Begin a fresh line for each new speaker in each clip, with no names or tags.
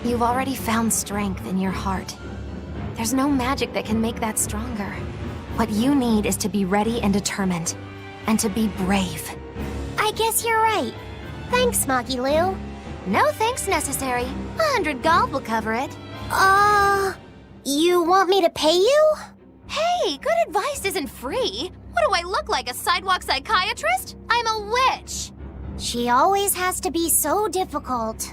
You've already found strength in your heart. There's no magic that can make that stronger. What you need is to be ready and determined, and to be brave.
I guess you're right. Thanks, Smoggy Lou.
No thanks necessary. 100 gold will cover it.
You want me to pay you?
Hey, good advice isn't free. What do I look like, a sidewalk psychiatrist? I'm a witch.
She always has to be so difficult.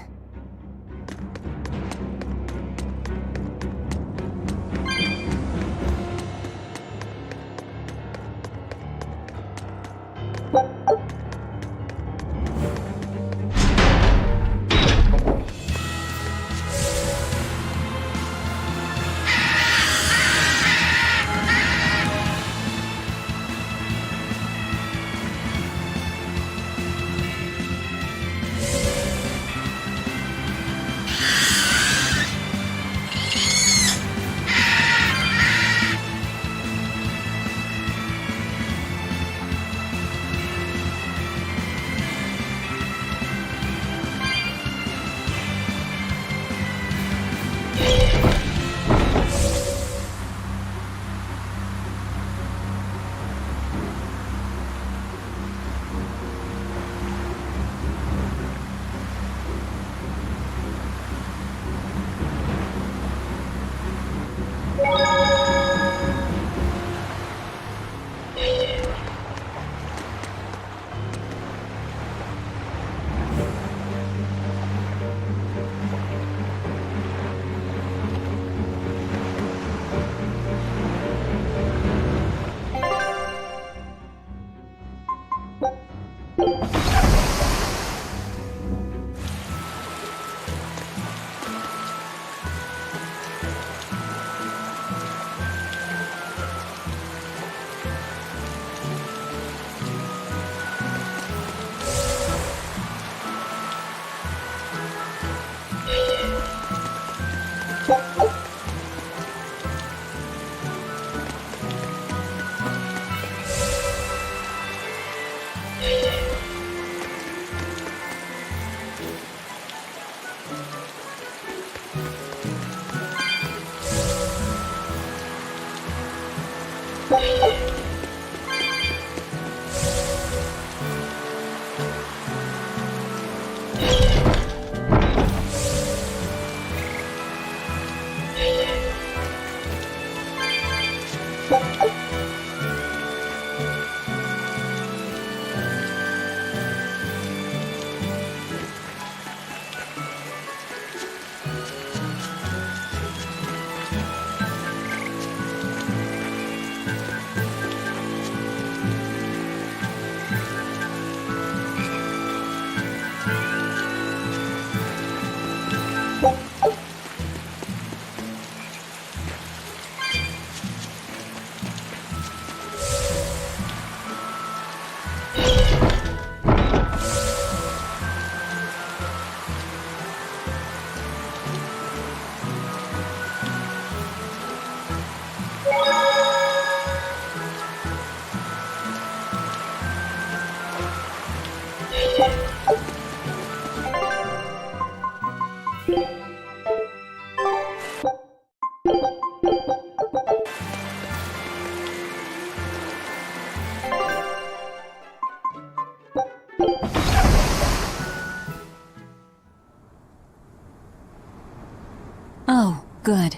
Oh, good.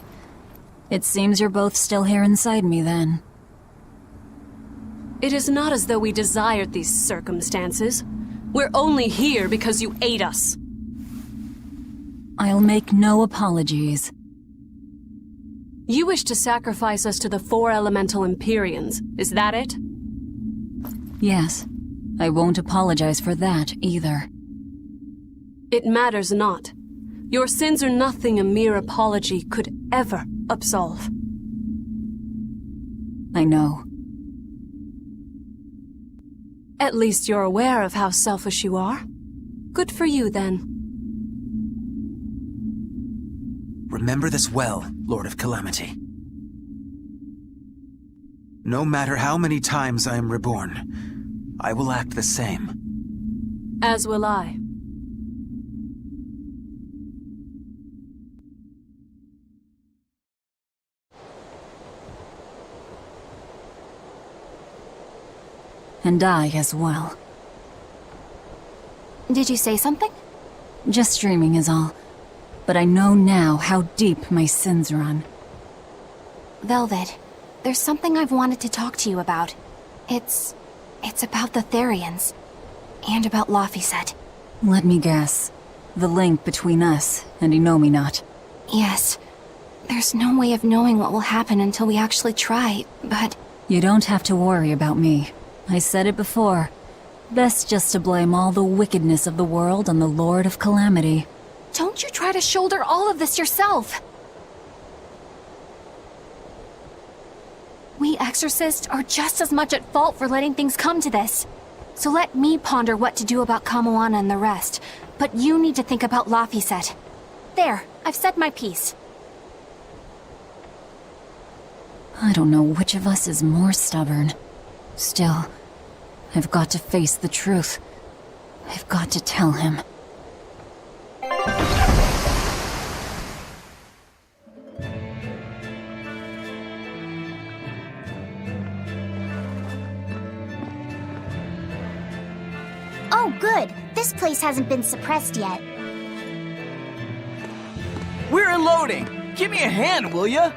It seems you're both still here inside me, then.
It is not as though we desired these circumstances. We're only here because you ate us.
I'll make no apologies.
You wish to sacrifice us to the four elemental Empyreans, is that it?
Yes. I won't apologize for that, either.
It matters not. Your sins are nothing a mere apology could ever absolve.
I know.
At least you're aware of how selfish you are. Good for you, then.
Remember this well, Lord of Calamity. No matter how many times I am reborn, I will act the same.
As will I.
And I as well.
Did you say something?
Just dreaming is all. But I know now how deep my sins run.
Velvet, there's something I've wanted to talk to you about. It's about the Therians. And about Laphicet.
Let me guess. The link between us and Innominat.
Yes. There's no way of knowing what will happen until we actually try, but...
You don't have to worry about me. I said it before. Best just to blame all the wickedness of the world on the Lord of Calamity.
Don't you try to shoulder all of this yourself! We exorcists are just as much at fault for letting things come to this. So let me ponder what to do about Kamoana and the rest, but you need to think about Laphicet. There, I've said my piece.
I don't know which of us is more stubborn. Still, I've got to face the truth. I've got to tell him.
Oh, good. This place hasn't been suppressed yet.
We're unloading! Give me a hand, will ya?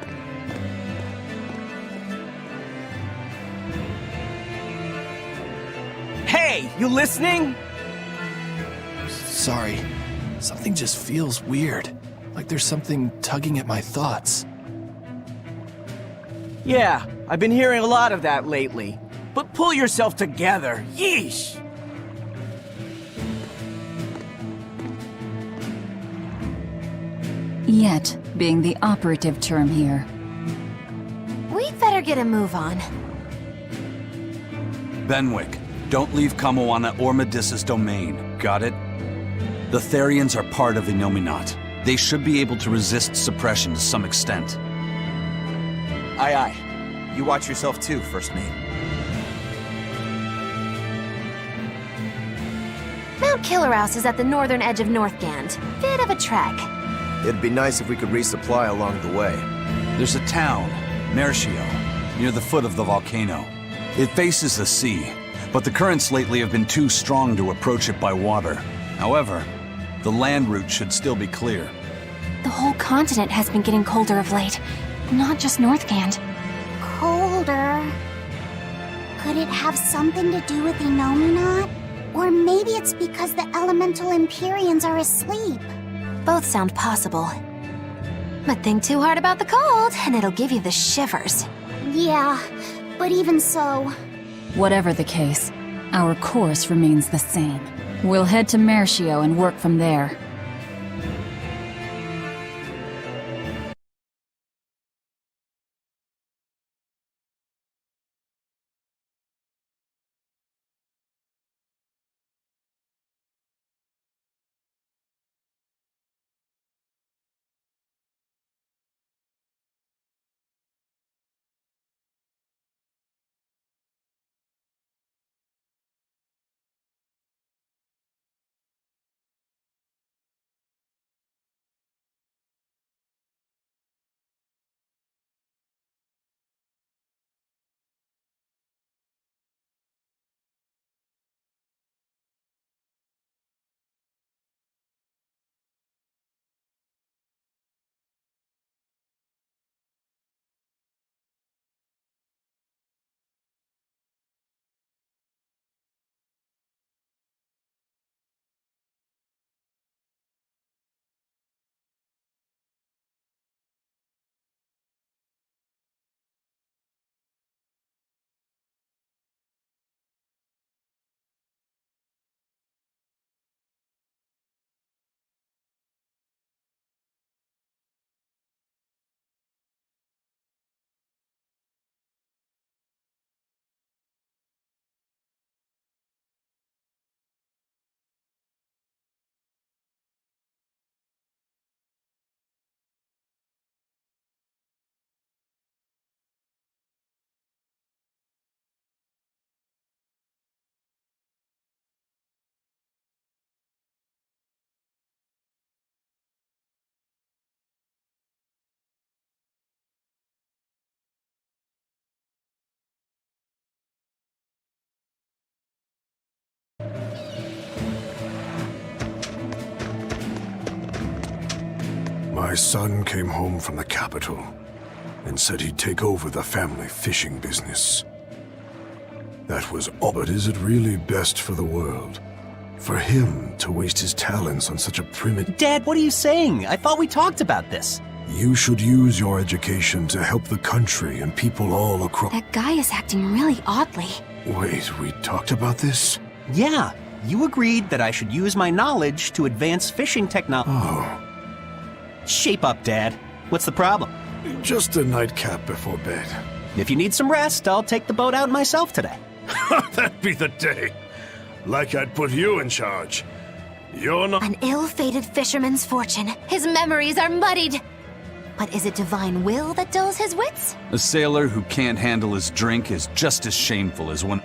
Hey, you listening?
Sorry. Something just feels weird. Like there's something tugging at my thoughts.
Yeah, I've been hearing a lot of that lately. But pull yourself together. Yeesh!
Yet being the operative term here.
We'd better get a move on.
Benwick, don't leave Kamoana or Medissa's domain, got it? The Therians are part of Innominat. They should be able to resist suppression to some extent.
Aye aye. You watch yourself too, First Mate.
Mount Killerhouse is at the northern edge of Northgand. Bit of a trek.
It'd be nice if we could resupply along the way.
There's a town, Mercio, near the foot of the volcano. It faces the sea, but the currents lately have been too strong to approach it by water. However, the land route should still be clear.
The whole continent has been getting colder of late, not just Northgand.
Colder. Could it have something to do with Innominat? Or maybe it's because the elemental Empyreans are asleep.
Both sound possible. But think too hard about the cold, and it'll give you the shivers.
Yeah, but even so...
Whatever the case, our course remains the same. We'll head to Mercio and work from there.
My son came home from the capital and said he'd take over the family fishing business. That was all. But is it really best for the world? For him to waste his talents on such a primitive...
Dad, what are you saying? I thought we talked about this.
You should use your education to help the country and people all across...
That guy is acting really oddly.
Wait, we talked about this?
Yeah, you agreed that I should use my knowledge to advance fishing technology.
Oh,
Shape up, Dad. What's the problem?
just a nightcap before bed.
If you need some rest, I'll take the boat out myself today.
That'd be the day. Like I'd put you in charge. You're not...
An ill-fated fisherman's fortune. His memories are muddied. But is it divine will that dulls his wits?
A sailor who can't handle his drink is just as shameful as one.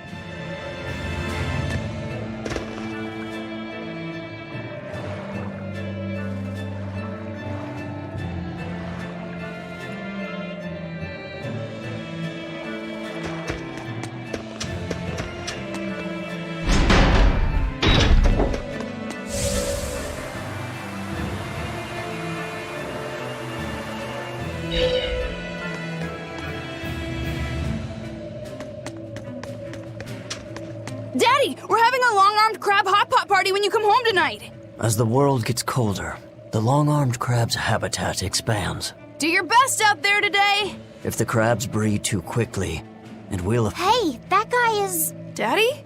Daddy, we're having a long-armed crab hot pot party when you come home tonight.
As the world gets colder, the long-armed crab's habitat expands.
Do your best out there today.
If the crabs breed too quickly, it will...
Hey, that guy is...
Daddy?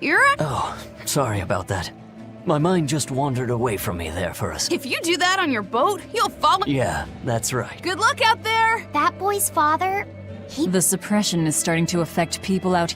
You're a...
Oh, sorry about that. My mind just wandered away from me there for a
If you do that on your boat, you'll fall...
Yeah, that's right.
Good luck out there.
That boy's father...
The suppression is starting to affect people out.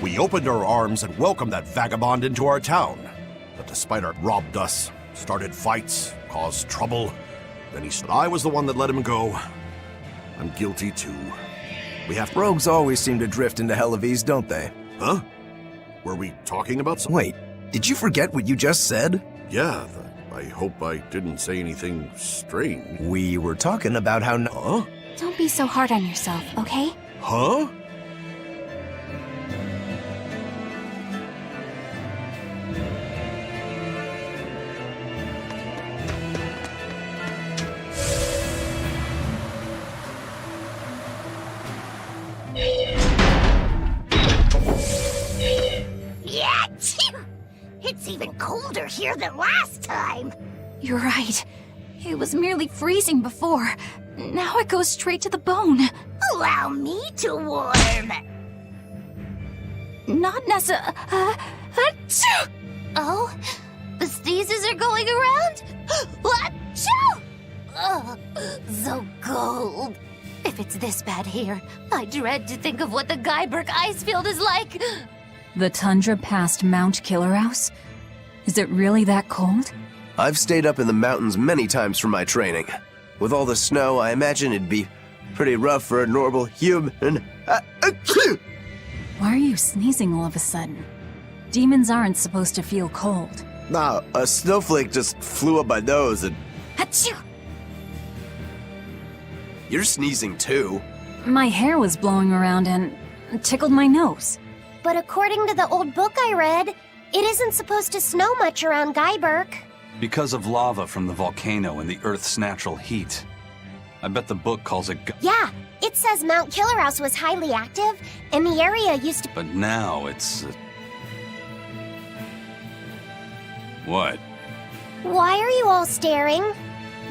We opened our arms and welcomed that vagabond into our town. But despite our robbed us, started fights, caused trouble, then he said I was the one that let him go. I'm guilty too. We have to...
Rogues always seem to drift into Hellevese, don't they?
Huh? Were we talking about something?
Wait, did you forget what you just said?
Yeah, I hope I didn't say anything strange.
We were talking about how...
Huh?
Don't be so hard on yourself, okay?
Huh?
Yeah, it's even colder here than last time.
You're right. It was merely freezing before. Now it goes straight to the bone.
Allow me to warm.
Not necessarily.
Oh, the sneezes are going around? Achoo! Oh, so cold. If it's this bad here, I dread to think of what the Guyberg ice field is like.
The tundra past Mount Killerhouse? Is it really that cold?
I've stayed up in the mountains many times for my training. With all the snow, I imagine it'd be pretty rough for a normal human.
Why are you sneezing all of a sudden? Demons aren't supposed to feel cold.
Nah, a snowflake just flew up my nose and...
Achoo!
You're sneezing too.
My hair was blowing around and tickled my nose.
But according to the old book I read, it isn't supposed to snow much around Guyberg.
Because of lava from the volcano and the Earth's natural heat. I bet the book calls it...
Yeah, it says Mount Killerhouse was highly active, and the area used to...
But now it's... What?
Why are you all staring?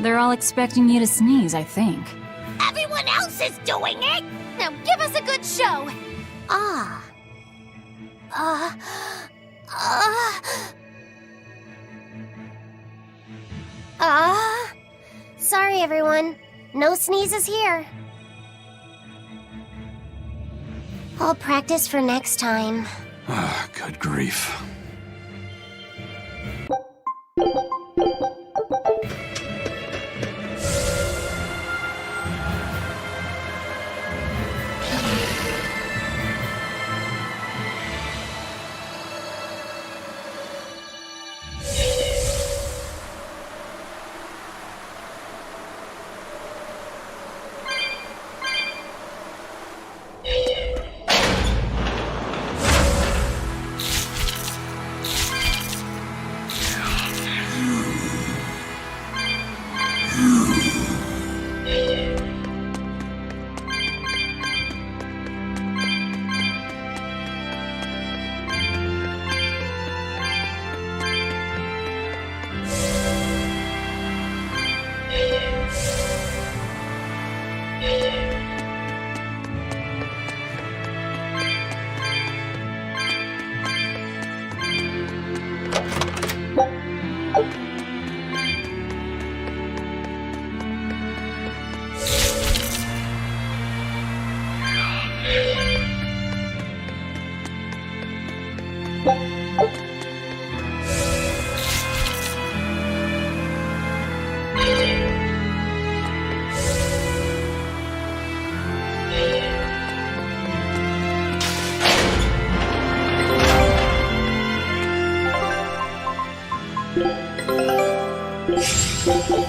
They're all expecting you to sneeze, I think.
Everyone else is doing it! Now give us a good show! Sorry everyone. No sneezes here. I'll practice for next time.
Ah, good grief.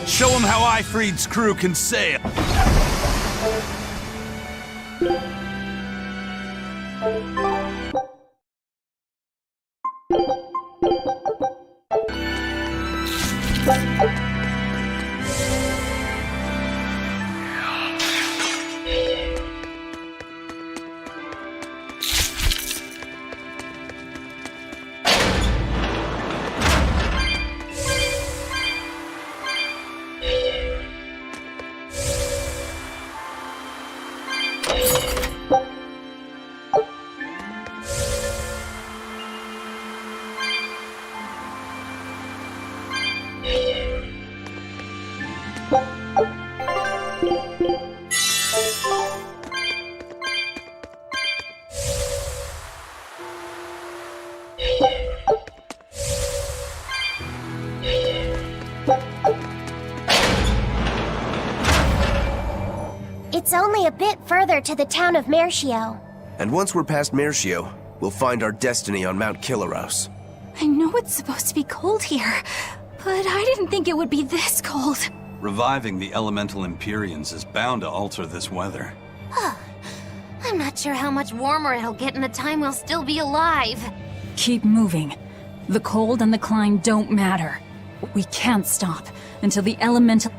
Show him how Ifreed's crew can sail!
It's only a bit further to the town of Mercio.
And once we're past Mercio, we'll find our destiny on Mount Killaros.
I know it's supposed to be cold here, but I didn't think it would be this cold.
Reviving the elemental Empyreans is bound to alter this weather.
I'm not sure how much warmer it'll get in the time we'll still be alive.
Keep moving. The cold and the climb don't matter. We can't stop until the elemental...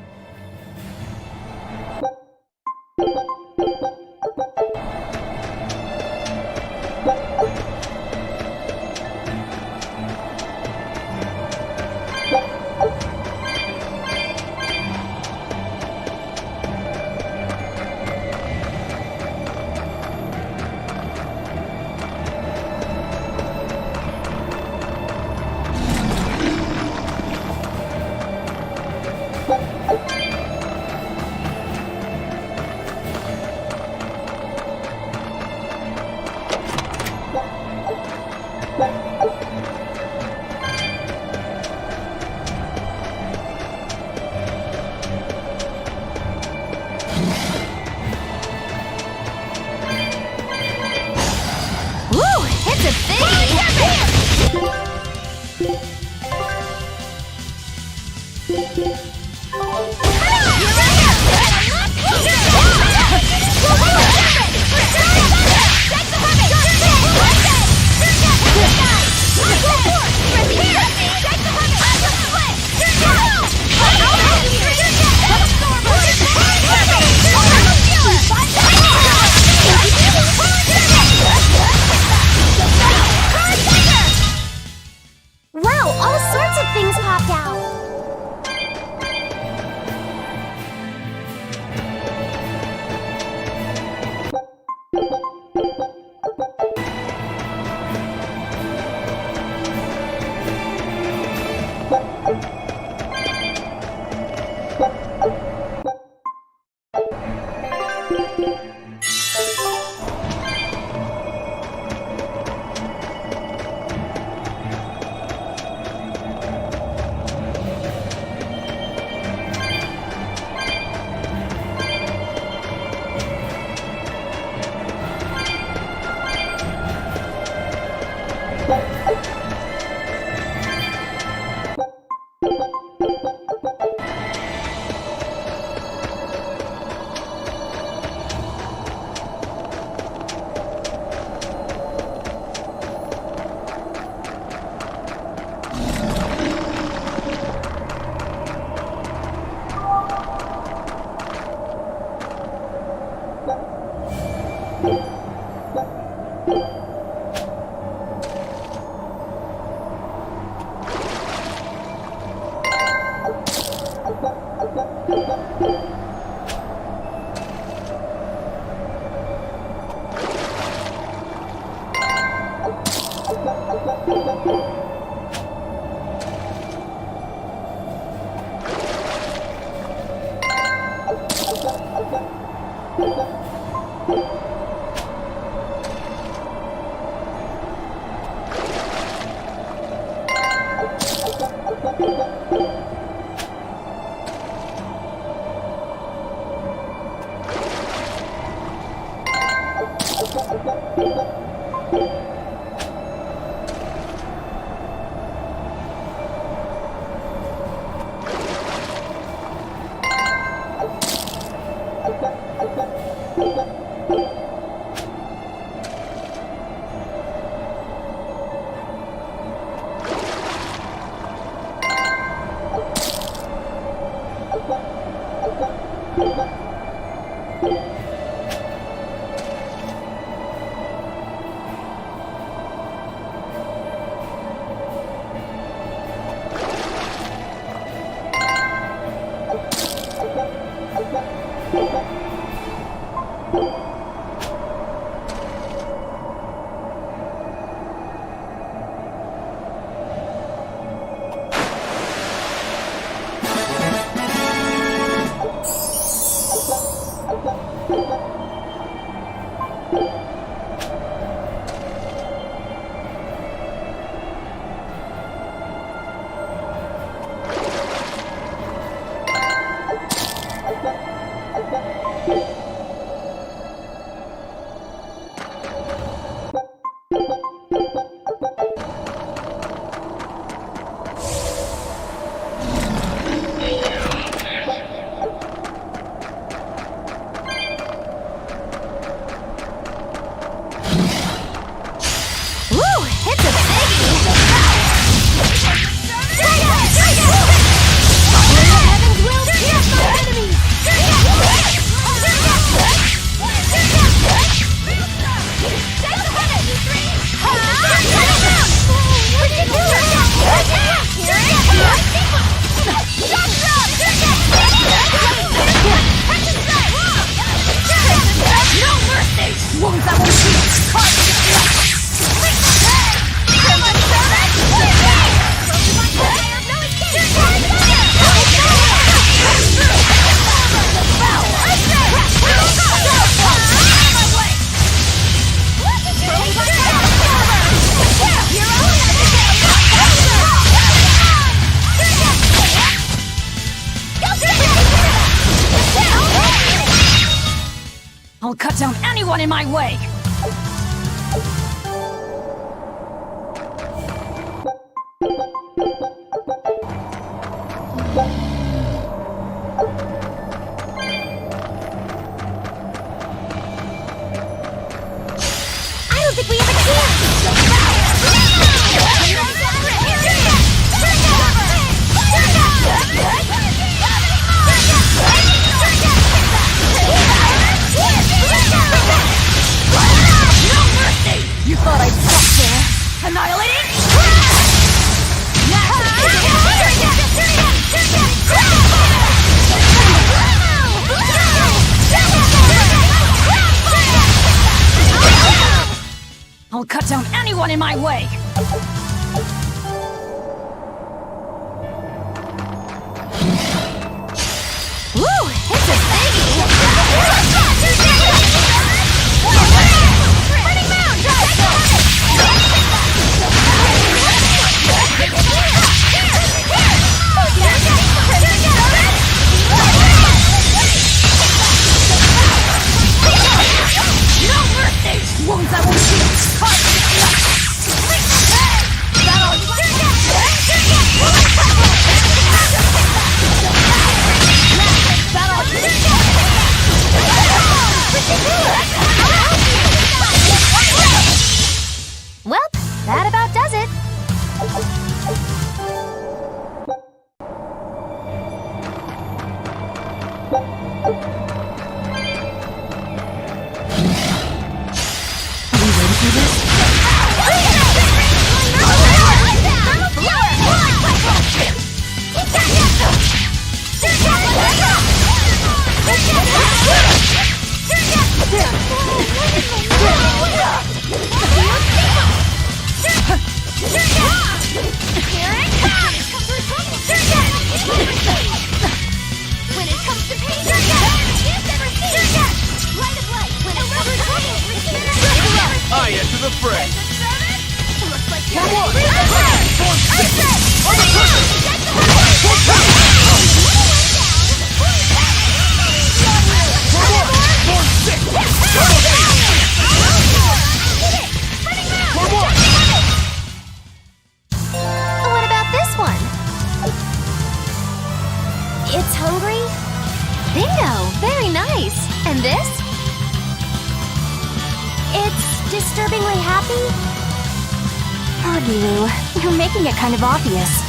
Wow, all sorts of things popped out!
I'll cut down anyone in my way!
I don't think we have a
You thought I'd stop there? Annihilating? I'll cut down anyone in my way!
Woo! It's a biggie!
Wounds I won't heal!
Well, that about does it.
I enter the fray.
disturbingly happy?
Hardly, Lou. You're making it kind of obvious.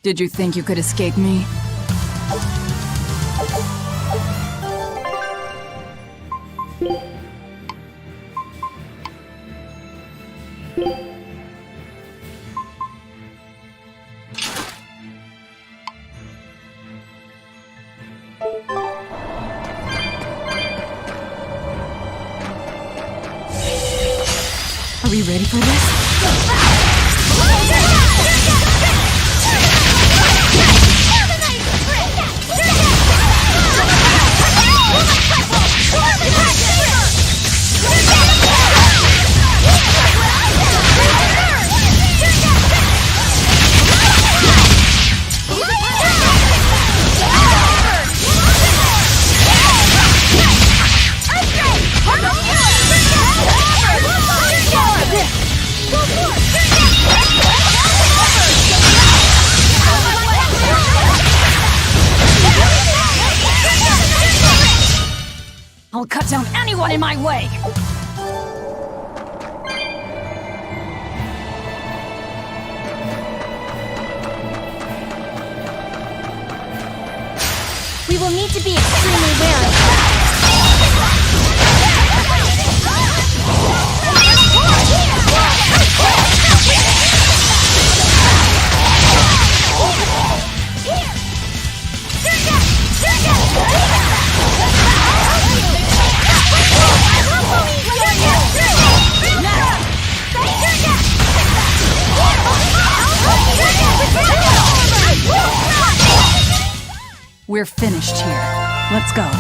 Did you think you could escape me? Are we ready for this? I'll cut down anyone in my way!
We will need to be extremely wary.
We're finished here. Let's go.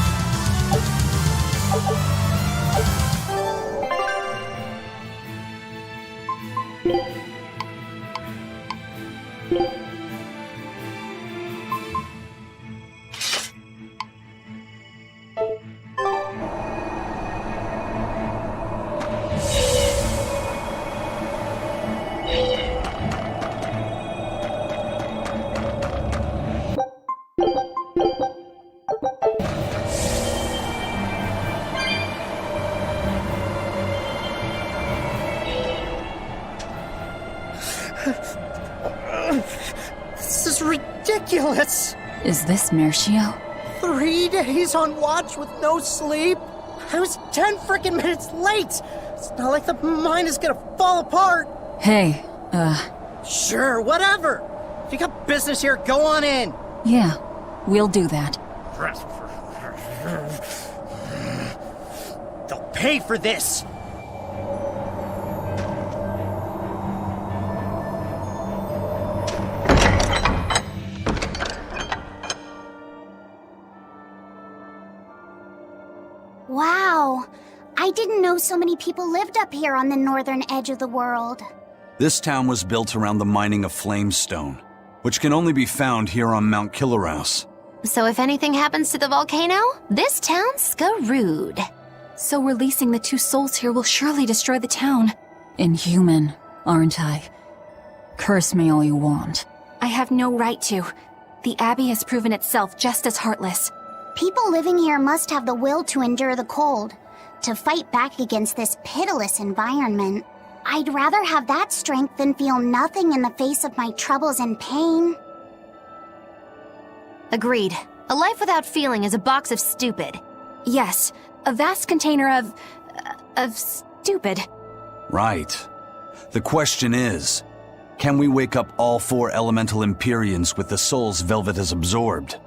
This is ridiculous!
Is this Mercio?
3 days on watch with no sleep? I was 10 frickin' minutes late! It's not like the mine is gonna fall apart!
Hey,
Sure, whatever! If you got business here, go on in!
yeah, we'll do that.
They'll pay for this!
Wow. I didn't know so many people lived up here on the northern edge of the world.
This town was built around the mining of flamestone, which can only be found here on Mount Killerhouse.
So if anything happens to the volcano, this town's screwed.
So releasing the 2 souls here will surely destroy the town.
Inhuman, aren't I? Curse me all you want.
I have no right to. The Abbey has proven itself just as heartless.
People living here must have the will to endure the cold, to fight back against this pitiless environment. I'd rather have that strength than feel nothing in the face of my troubles and pain.
Agreed. A life without feeling is a box of stupid.
Yes, a vast container of stupid.
Right. The question is, can we wake up all 4 elemental Empyreans with the souls Velvet has absorbed?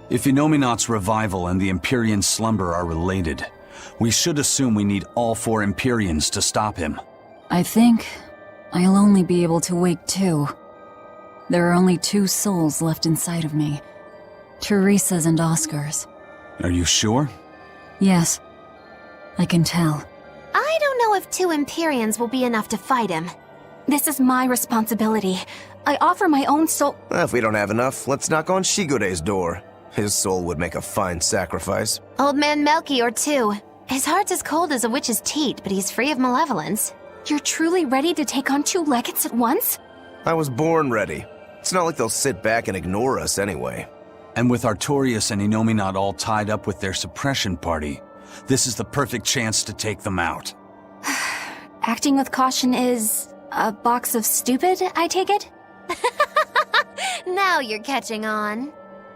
If Inominat's revival and the Empyrean slumber are related, we should assume we need all 4 Empyreans to stop him.
I think I'll only be able to wake 2. There are only 2 souls left inside of me. Teresa's and Oscar's.
Are you sure?
Yes. I can tell.
I don't know if 2 Empyreans will be enough to fight him.
This is my responsibility. I offer my own soul.
Well, if we don't have enough, let's knock on Shigode's door. His soul would make a fine sacrifice.
Old man Melchior, too. His heart's as cold as a witch's teat, but he's free of malevolence.
You're truly ready to take on 2 legates at once?
I was born ready. It's not like they'll sit back and ignore us anyway.
And with Artorias and Inominat all tied up with their suppression party, this is the perfect chance to take them out.
Acting with caution is a box of stupid, I take it?
Now you're catching on.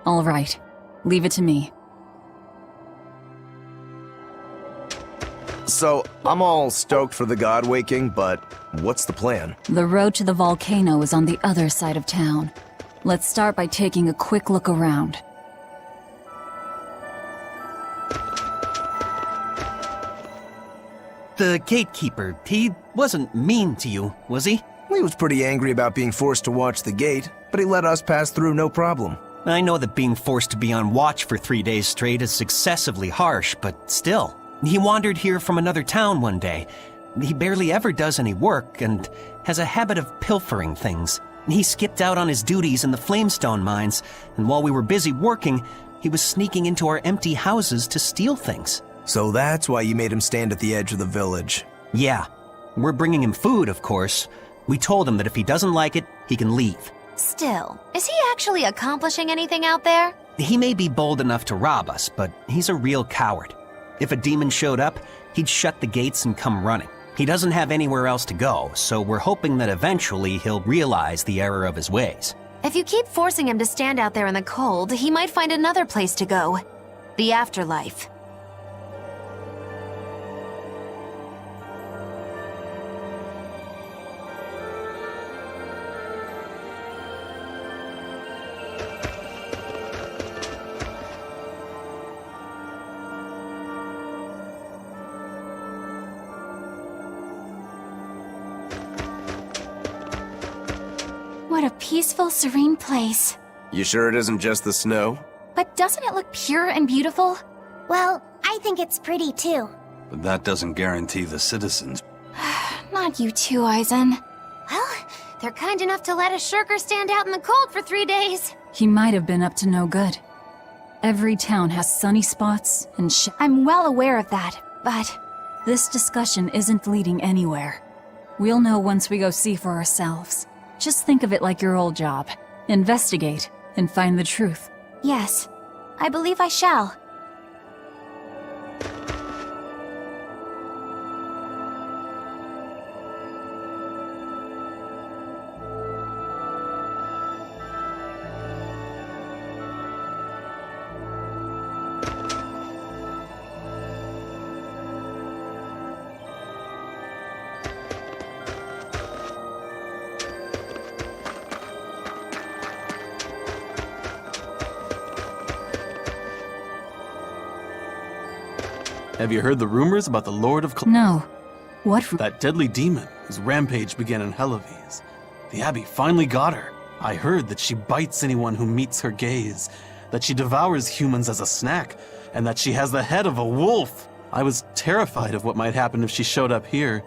All right. Leave it to me.
So, I'm all stoked for the god waking, but what's the plan?
The road to the volcano is on the other side of town. Let's start by taking a quick look around.
The gatekeeper, he wasn't mean to you, was he?
He was pretty angry about being forced to watch the gate, but he let us pass through no problem.
I know that being forced to be on watch for 3 days straight is excessively harsh, but still. He wandered here from another town one day. He barely ever does any work and has a habit of pilfering things. He skipped out on his duties in the Flamestone mines, and while we were busy working, he was sneaking into our empty houses to steal things.
So that's why you made him stand at the edge of the village.
Yeah. We're bringing him food, of course. We told him that if he doesn't like it, he can leave.
Still, is he actually accomplishing anything out there?
He may be bold enough to rob us, but he's a real coward. If a demon showed up, he'd shut the gates and come running. He doesn't have anywhere else to go, so we're hoping that eventually he'll realize the error of his ways.
If you keep forcing him to stand out there in the cold, he might find another place to go. The afterlife.
What a peaceful, serene place.
You sure it isn't just the snow?
But doesn't it look pure and beautiful?
Well, I think it's pretty too.
But that doesn't guarantee the citizens.
Not you too, Eisen.
Well, they're kind enough to let a shirker stand out in the cold for 3 days.
He might have been up to no good. Every town has sunny spots and
I'm well aware of that, but...
This discussion isn't leading anywhere. We'll know once we go see for ourselves. Just think of it like your old job. Investigate and find the truth.
Yes, I believe I shall.
Have you heard the rumors about the Lord of
No. What?
That deadly demon whose rampage began in Helaves. The Abbey finally got her. I heard that she bites anyone who meets her gaze, that she devours humans as a snack, and that she has the head of a wolf. I was terrified of what might happen if she showed up here.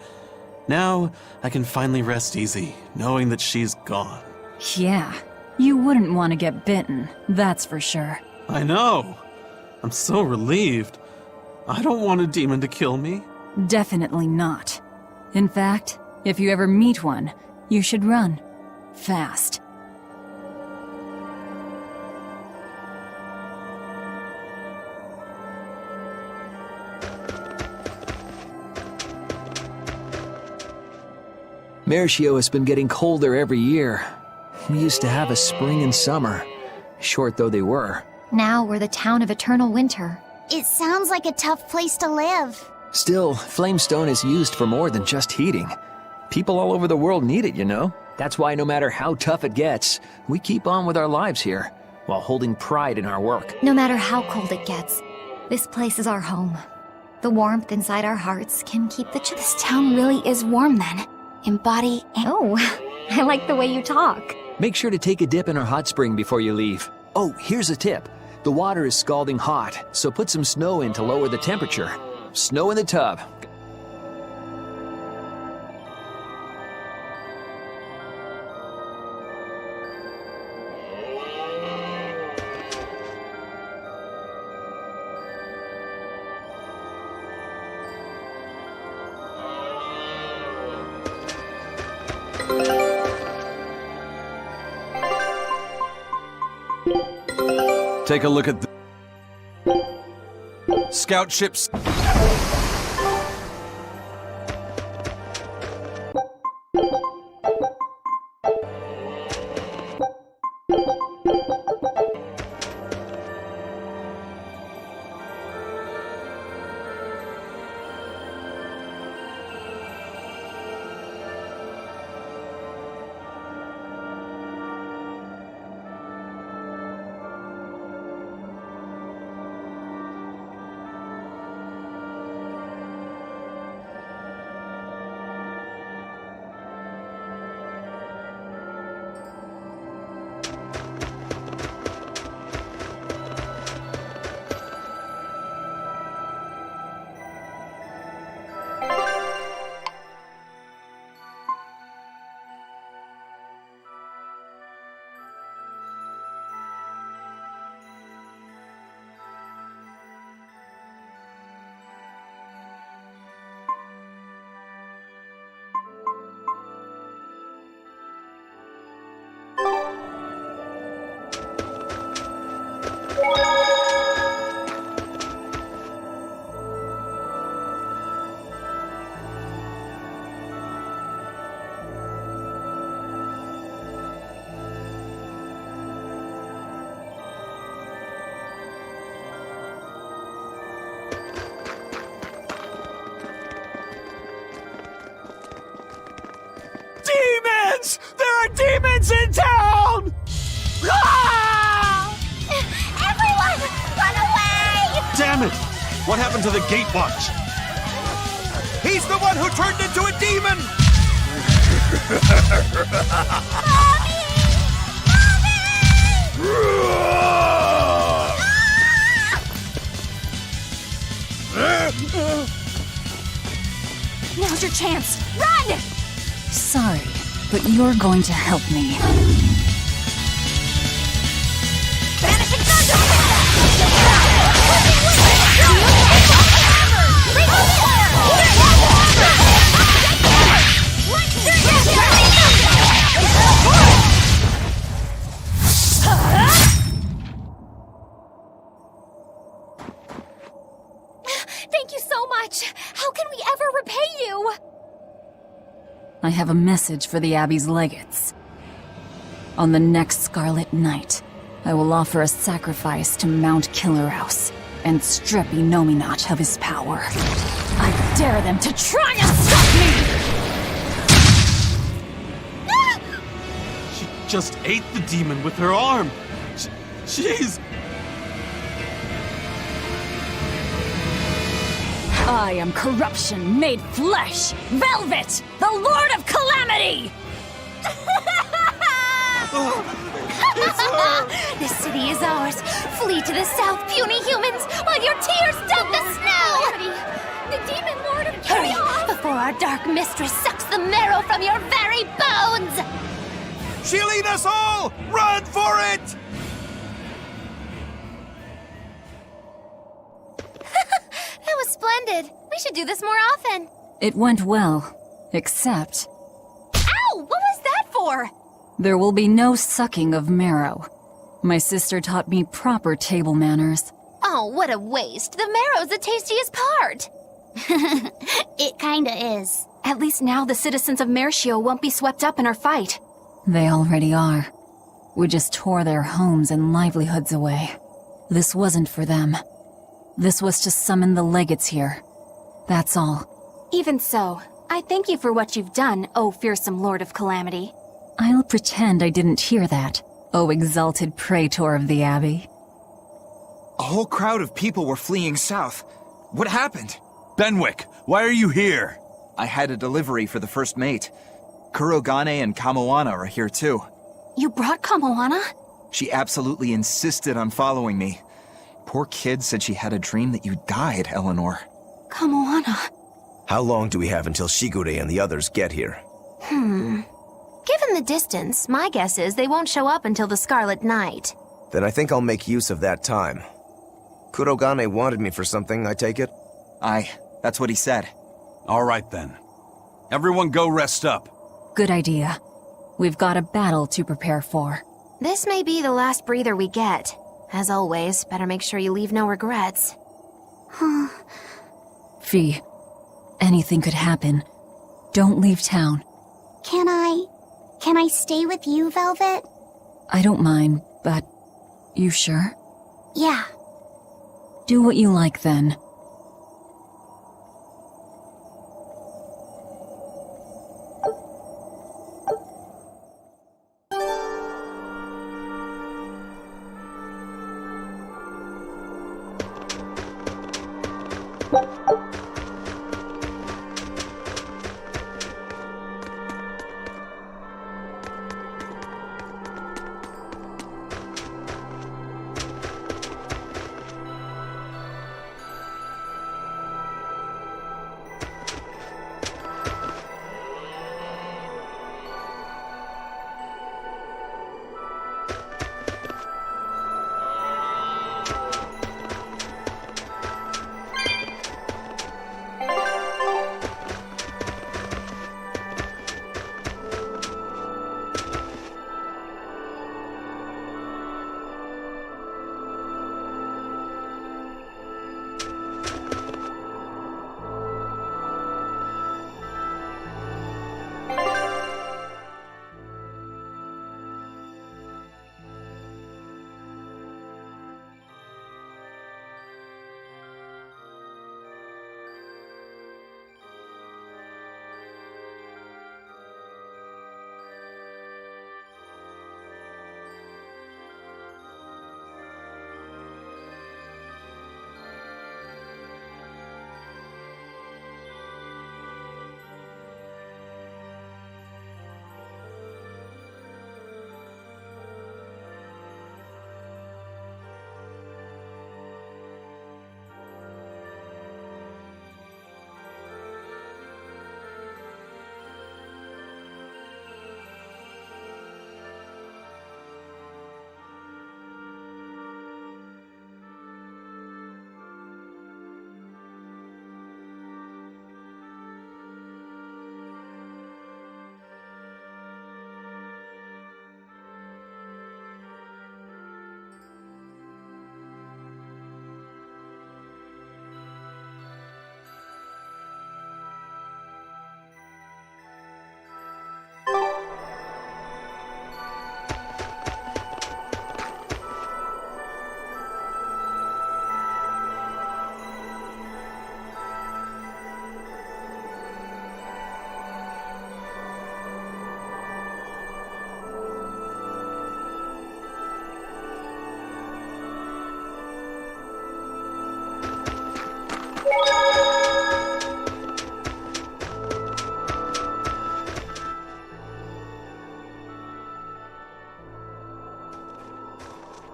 Now, I can finally rest easy, knowing that she's gone.
Yeah. You wouldn't want to get bitten, that's for sure.
I know. I'm so relieved. I don't want a demon to kill me.
Definitely not. In fact, if you ever meet one, you should run. Fast.
Mershio has been getting colder every year. We used to have a spring and summer. short though they were.
Now we're the town of eternal winter.
It sounds like a tough place to live.
Still, Flamestone is used for more than just heating. People all over the world need it, you know? That's why no matter how tough it gets, we keep on with our lives here, while holding pride in our work.
No matter how cold it gets, this place is our home. The warmth inside our hearts can keep the
This town really is warm then. In body and...
Oh, I like the way you talk.
Make sure to take a dip in our hot spring before you leave. Oh, here's a tip. The water is scalding hot, so put some snow in to lower the temperature. Snow in the tub.
Take a look at the scout ships.
Demons! There are demons in town! Ah!
Everyone, run away!
Damn it! What happened to the gate watch?
He's the one who turned into a demon!
Now's your chance. Run!
Sorry, but you're going to help me.
Thank you so much. How can we ever repay you?
I have a message for the Abbey's legates. On the next Scarlet Night, I will offer a sacrifice to Mount Killerhouse and strip Inominat of his power. I dare them to try and stop me!
She just ate the demon with her arm. She's...
I am corruption made flesh! Velvet! The Lord of Calamity!
This city is ours. Flee to the south, puny humans, while your tears dump the snow!
The demon lord of
Hurry,
chaos!
before our dark mistress sucks the marrow from your very bones!
She'll eat us all! Run for it!
That was splendid. We should do this more often.
It went well, except
Ow! What was that for?
there will be no sucking of marrow. My sister taught me proper table manners.
Oh, what a waste. The marrow's the tastiest part.
It kinda is.
At least now the citizens of Mershio won't be swept up in our fight.
They already are. We just tore their homes and livelihoods away. This wasn't for them. This was to summon the legates here. That's all.
Even so, I thank you for what you've done, O fearsome Lord of Calamity.
I'll pretend I didn't hear that, O exalted praetor of the Abbey.
A whole crowd of people were fleeing south. What happened?
Benwick, why are you here?
I had a delivery for the first mate. Kurogane and Kamoana are here too.
You brought Kamoana?
She absolutely insisted on following me. Poor kid said she had a dream that you died, Eleanor.
Kamoana.
How long do we have until Shigure and the others get here?
Given the distance, my guess is they won't show up until the Scarlet Night.
Then I think I'll make use of that time. Kurogane wanted me for something, I take it?
Aye, that's what he said.
All right then. Everyone go rest up.
Good idea. We've got a battle to prepare for.
This may be the last breather we get. As always, better make sure you leave no regrets.
Fee, anything could happen. Don't leave town.
Can I stay with you, Velvet?
I don't mind, but you sure?
Yeah.
Do what you like then.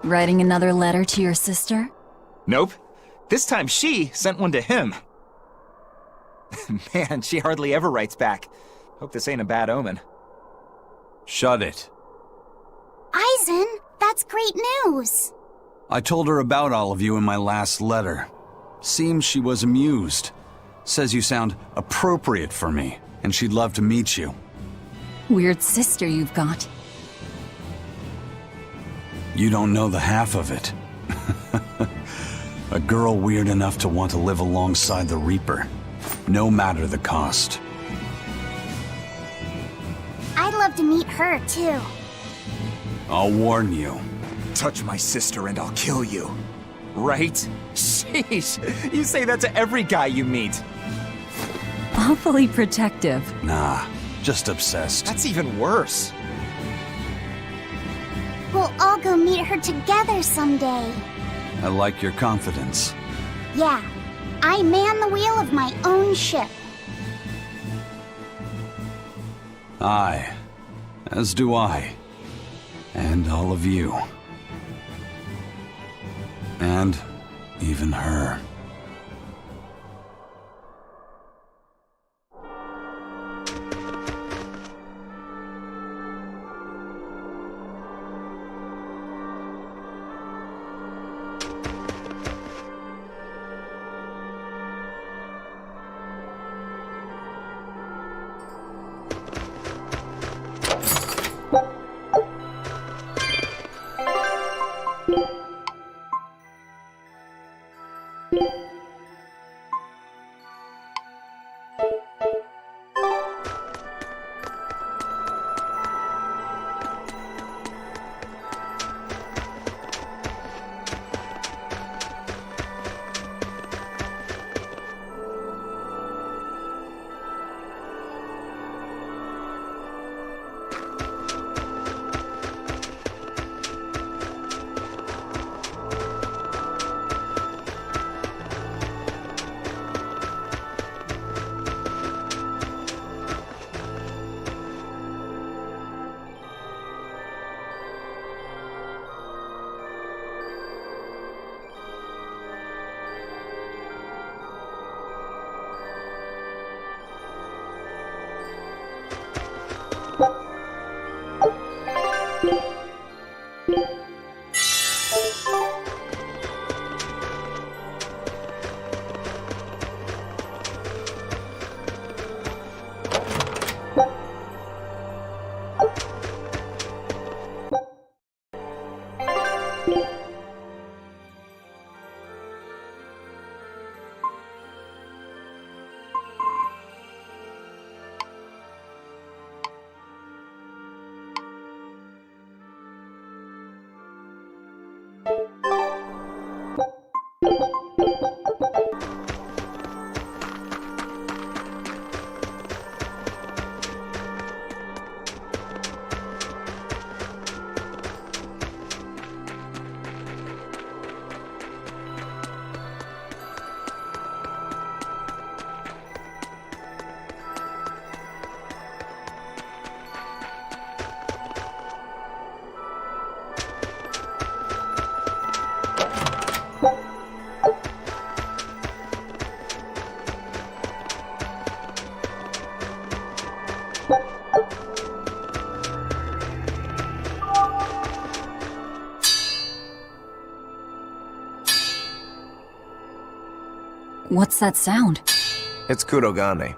Writing another letter to your sister?
Nope. This time she sent one to him. Man, she hardly ever writes back. Hope this ain't a bad omen.
Shut it.
Aizen, that's great news.
I told her about all of you in my last letter. Seems she was amused. Says you sound appropriate for me, and she'd love to meet you.
Weird sister you've got.
You don't know the half of it. A girl weird enough to want to live alongside the Reaper, no matter the cost.
I'd love to meet her, too.
I'll warn you.
Touch my sister and I'll kill you. Right? Sheesh, you say that to every guy you meet.
Awfully protective.
Nah, just obsessed.
That's even worse.
We'll all go meet her together someday.
I like your confidence.
Yeah, I man the wheel of my own ship.
Aye, as do I. And all of you. And even her.
What's that sound?
It's Kurogane.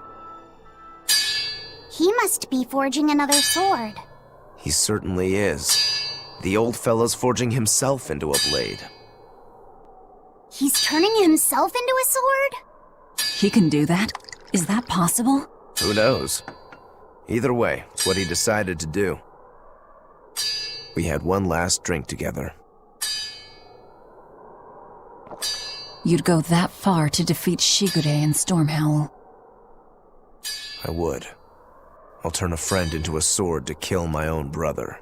He must be forging another sword.
He certainly is. The old fellow's forging himself into a blade.
He's turning himself into a sword?
He can do that? Is that possible?
Who knows? Either way, it's what he decided to do. We had one last drink together.
You'd go that far to defeat Shigure and Stormhowl.
I would. I'll turn a friend into a sword to kill my own brother.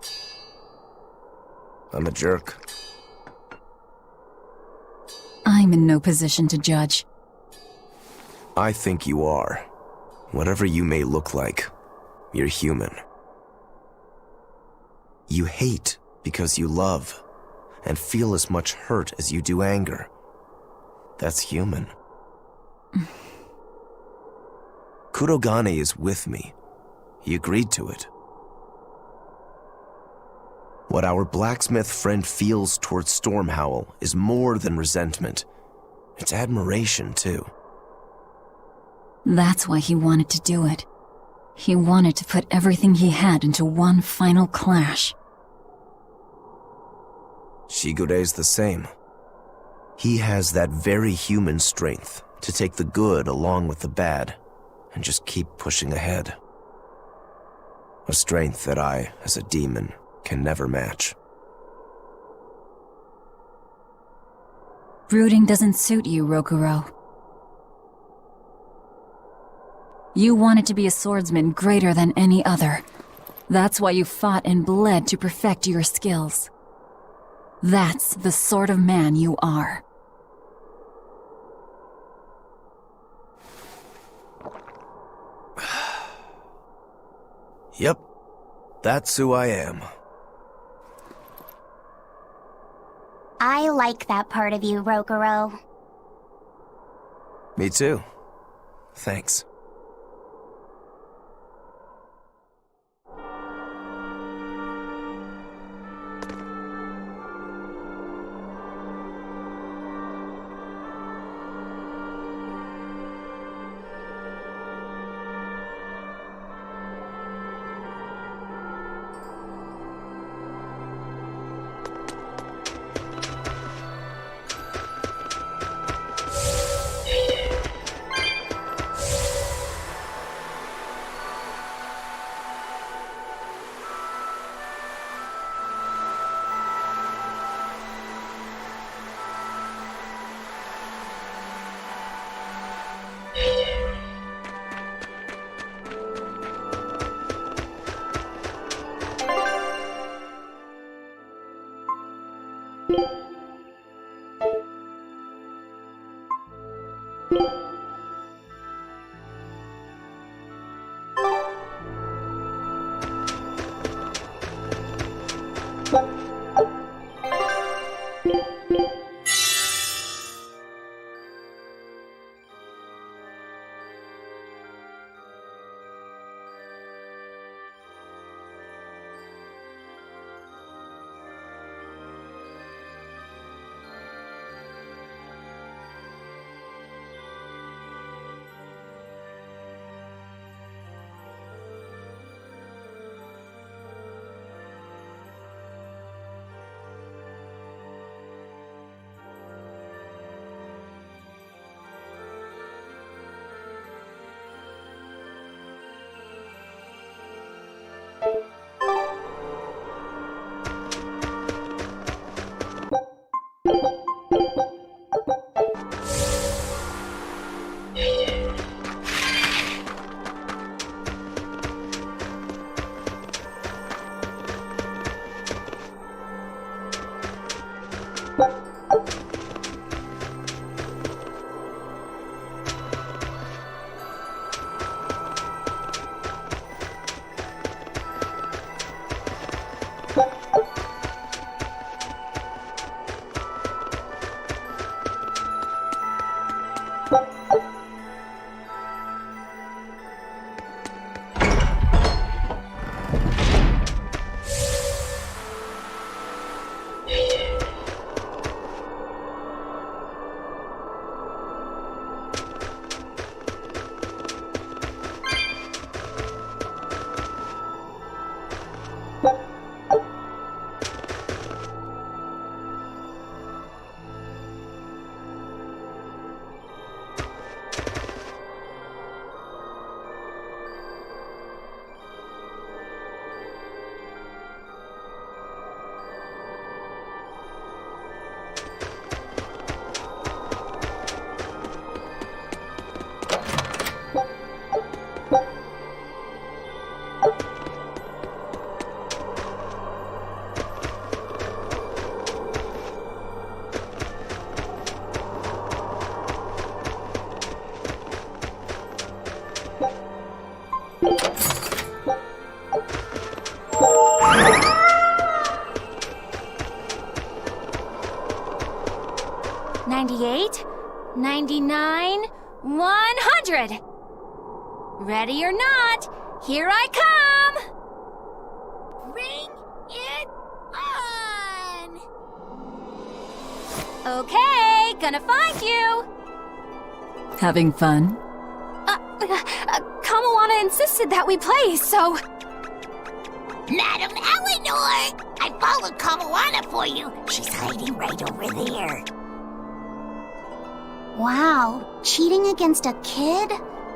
I'm a jerk.
I'm in no position to judge.
I think you are. Whatever you may look like, you're human. You hate because you love, and feel as much hurt as you do anger. That's human. Kurogane is with me. He agreed to it. What our blacksmith friend feels towards Stormhowl is more than resentment. It's admiration, too.
That's why he wanted to do it. He wanted to put everything he had into one final clash.
Shigure's the same. He has that very human strength to take the good along with the bad and just keep pushing ahead. A strength that I, as a demon, can never match.
Brooding doesn't suit you, Rokuro. You wanted to be a swordsman greater than any other. That's why you fought and bled to perfect your skills. That's the sort of man you are.
Yep, that's who I am.
I like that part of you, Rokuro.
Me too. Thanks.
$98, $99, $100. Ready or not, here I come!
Bring it on!
Okay, gonna find you!
Having fun?
Kamoana insisted that we play, so...
Madam Eleanor! I followed Kamoana for you. She's hiding right over there.
Wow, cheating against a kid?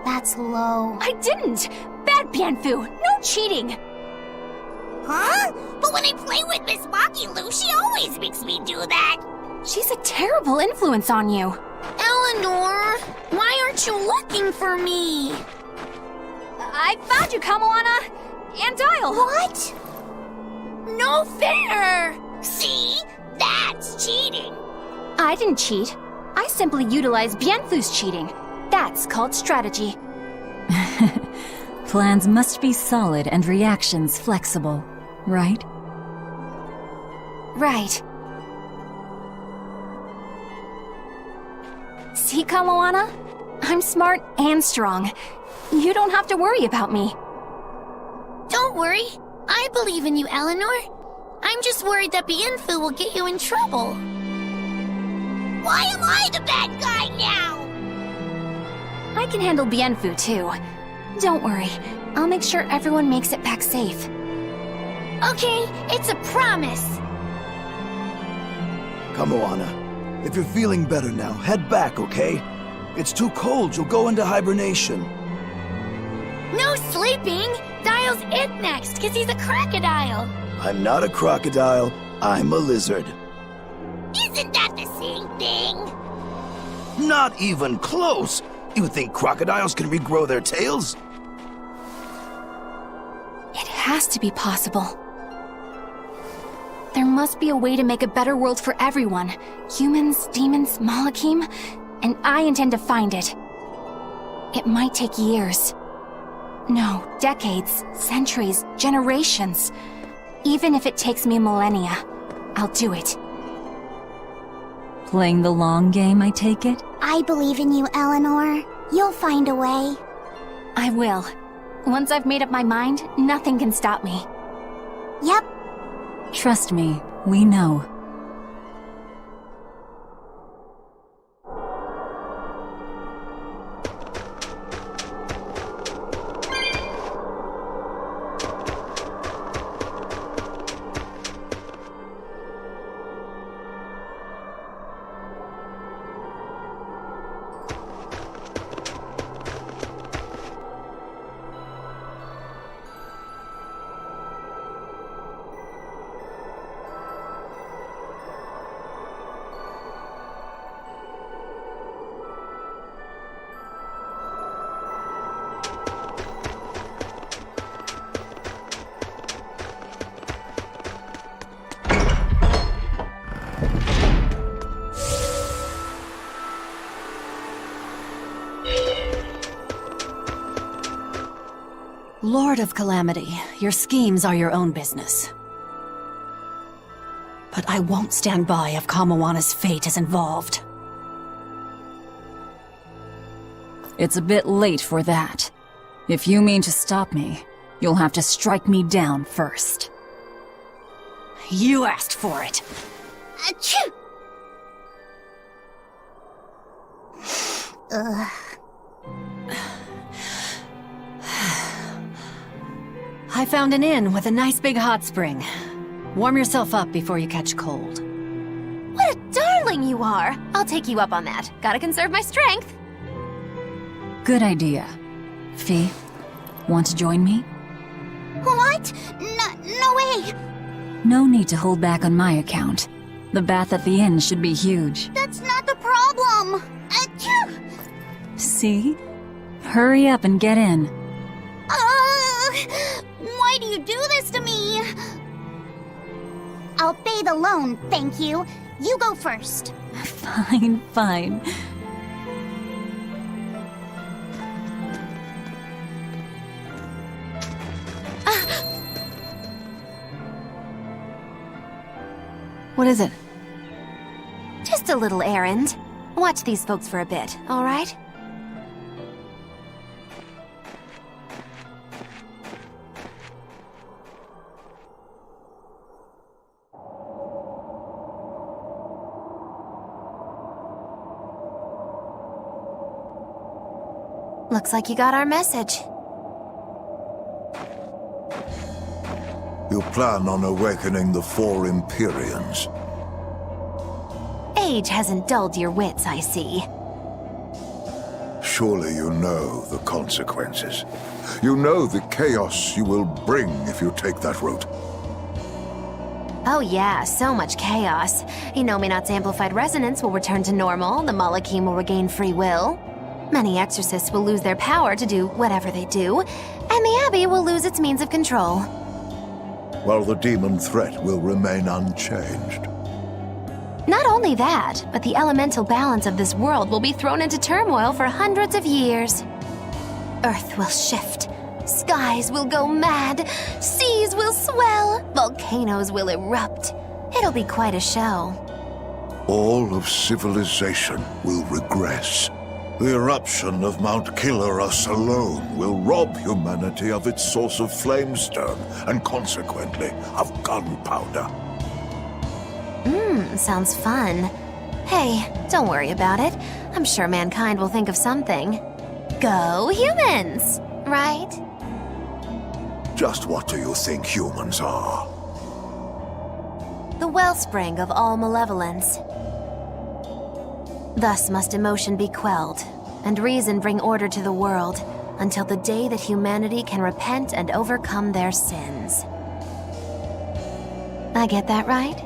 That's low.
I didn't! Bad Bianfu! No cheating!
Huh? But when I play with Miss Makilu, she always makes me do that.
She's a terrible influence on you.
Eleanor, why aren't you looking for me?
I found you, Kamoana! And Dial!
What? No fair! See? That's cheating!
I didn't cheat. I simply utilized Bienfu's cheating. That's called strategy.
Plans must be solid and reactions flexible, right?
Right. See, Kamoana? I'm smart and strong. You don't have to worry about me.
Don't worry. I believe in you, Eleanor. I'm just worried that Bienfu will get you in trouble. Why am I the bad guy now?
I can handle Bienfu, too. Don't worry. I'll make sure everyone makes it back safe.
Okay, it's a promise.
Kamoana, if you're feeling better now, head back, okay? It's too cold, you'll go into hibernation.
No sleeping! Dial's it next, because he's a crocodile.
I'm not a crocodile, I'm a lizard.
Isn't that the same thing?
Not even close! You think crocodiles can regrow their tails?
It has to be possible. There must be a way to make a better world for everyone. Humans, demons, Malakim, and I intend to find it. It might take years. No, decades, centuries, generations. Even if it takes me millennia, I'll do it.
Playing the long game, I take it?
I believe in you, Eleanor. You'll find a way.
I will. Once I've made up my mind, nothing can stop me.
Yep.
Trust me, we know.
Lord of Calamity, your schemes are your own business. But I won't stand by if Kamoana's fate is involved.
It's a bit late for that. If you mean to stop me, you'll have to strike me down first.
You asked for it.
Achoo! Ugh.
I found an inn with a nice big hot spring. Warm yourself up before you catch cold.
What a darling you are! I'll take you up on that. Gotta conserve my strength.
Good idea. Fee, want to join me?
What? No way!
No need to hold back on my account. The bath at the inn should be huge.
That's not the problem! Achoo!
See? Hurry up and get in.
Why do you do this to me? I'll bathe alone, thank you. You go first.
Fine, fine.
What is it?
Just a little errand. Watch these folks for a bit, all right? Looks like you got our message.
You plan on awakening the four Empyreans.
Age hasn't dulled your wits, I see.
Surely you know the consequences. You know the chaos you will bring if you take that route.
Oh yeah, so much chaos. Inominat's amplified resonance will return to normal, the Malachim will regain free will. Many exorcists will lose their power to do whatever they do, and the Abbey will lose its means of control.
While the demon threat will remain unchanged.
Not only that, but the elemental balance of this world will be thrown into turmoil for hundreds of years. Earth will shift. Skies will go mad. Seas will swell. Volcanoes will erupt. It'll be quite a show.
All of civilization will regress. The eruption of Mount Killerus alone will rob humanity of its source of flamestone and consequently of gunpowder.
Sounds fun. Hey, don't worry about it. I'm sure mankind will think of something. Go humans, right?
Just what do you think humans are?
The wellspring of all malevolence. Thus must emotion be quelled, and reason bring order to the world, until the day that humanity can repent and overcome their sins. I get that right?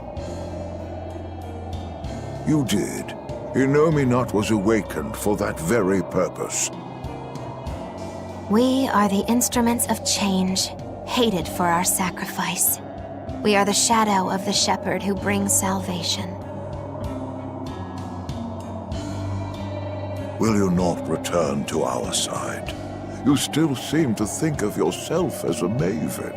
You did. Inominat was awakened for that very purpose.
We are the instruments of change, hated for our sacrifice. We are the shadow of the shepherd who brings salvation.
Will you not return to our side? You still seem to think of yourself as a maven.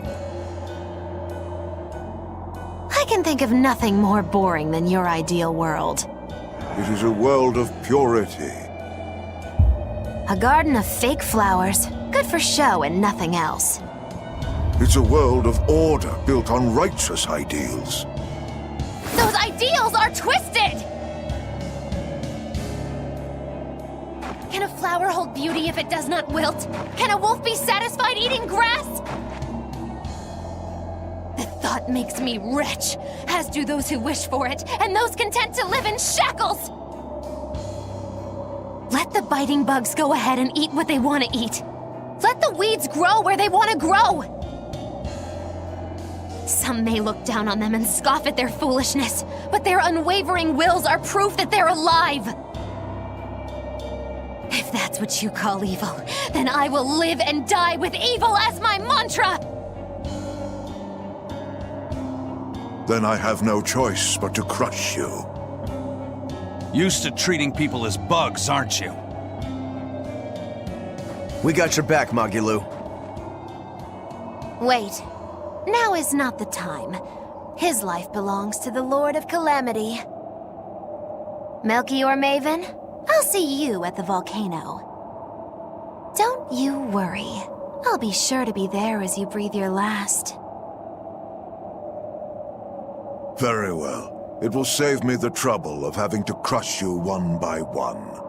I can think of nothing more boring than your ideal world.
It is a world of purity.
A garden of fake flowers, good for show and nothing else.
It's a world of order built on righteous ideals.
Those ideals are twisted! Can a flower hold beauty if it does not wilt? Can a wolf be satisfied eating grass? The thought makes me rich, as do those who wish for it, and those content to live in shackles! Let the biting bugs go ahead and eat what they want to eat. Let the weeds grow where they want to grow! Some may look down on them and scoff at their foolishness, but their unwavering wills are proof that they're alive! If that's what you call evil, then I will live and die with evil as my mantra!
Then I have no choice but to crush you.
Used to treating people as bugs, aren't you?
We got your back, Magilou.
Wait. Now is not the time. His life belongs to the Lord of Calamity. Melchior Maven, I'll see you at the volcano. Don't you worry. I'll be sure to be there as you breathe your last.
Very well. It will save me the trouble of having to crush you one by one.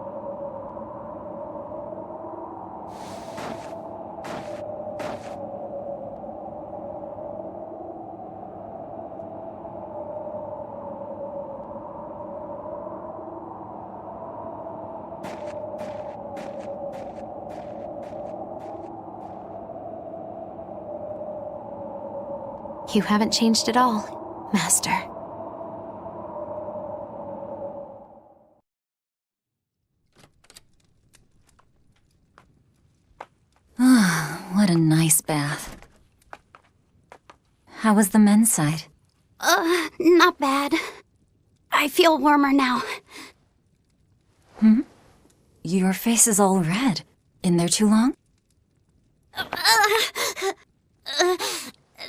You haven't changed at all, Master.
What a nice bath. How was the men's side?
Not bad. I feel warmer now.
Your face is all red. In there too long?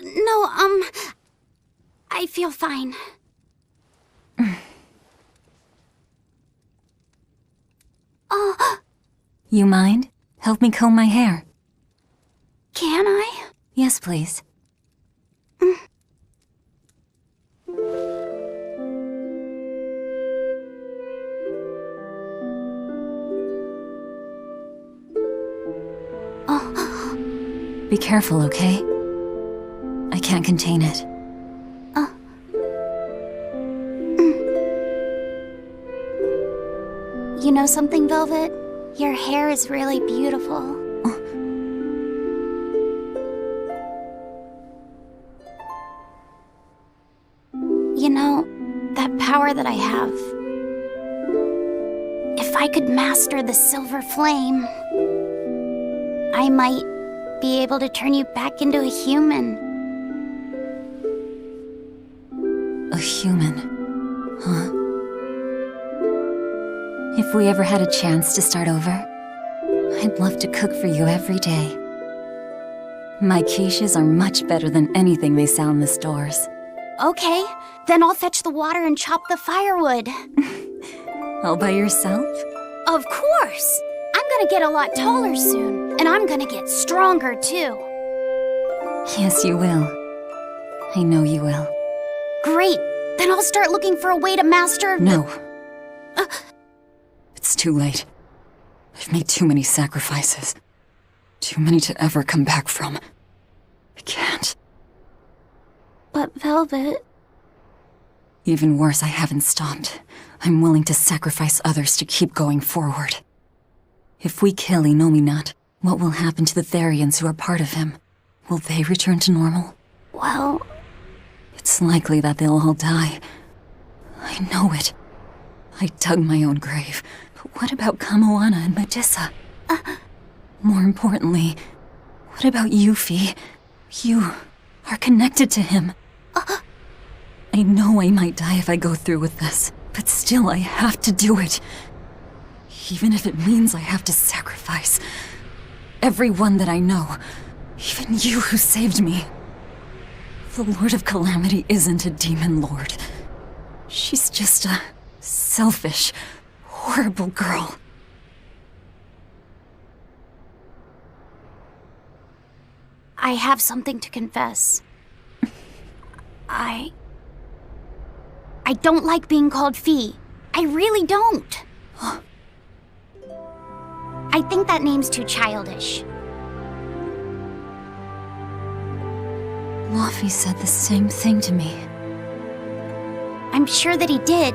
No, I feel fine.
You mind? Help me comb my hair.
Can I?
Yes, please. Be careful, okay? I can't contain it.
You know something, Velvet? Your hair is really beautiful. power that I have. If I could master the silver flame, I might be able to turn you back into a human.
A human, huh? If we ever had a chance to start over, I'd love to cook for you every day. My quiches are much better than anything they sell in the stores.
Okay, then I'll fetch the water and chop the firewood.
All by yourself?
Of course! I'm gonna get a lot taller soon, and I'm gonna get stronger too.
Yes, you will. I know you will.
Great! Then I'll start looking for a way to master...
No. It's too late. I've made too many sacrifices. Too many to ever come back from. I can't.
But Velvet...
Even worse, I haven't stopped. I'm willing to sacrifice others to keep going forward. If we kill Inominat, what will happen to the Therians who are part of him? Will they return to normal?
Well...
It's likely that they'll all die. I know it. I dug my own grave. But what about Kamoana and Medissa? More importantly, what about Yuffie? You are connected to him. I know I might die if I go through with this, but still I have to do it. Even if it means I have to sacrifice everyone that I know, even you who saved me. The Lord of Calamity isn't a demon lord. She's just a selfish, horrible girl.
I have something to confess. I don't like being called Fee. I really don't. I think that name's too childish.
Laffy said the same thing to me.
I'm sure that he did.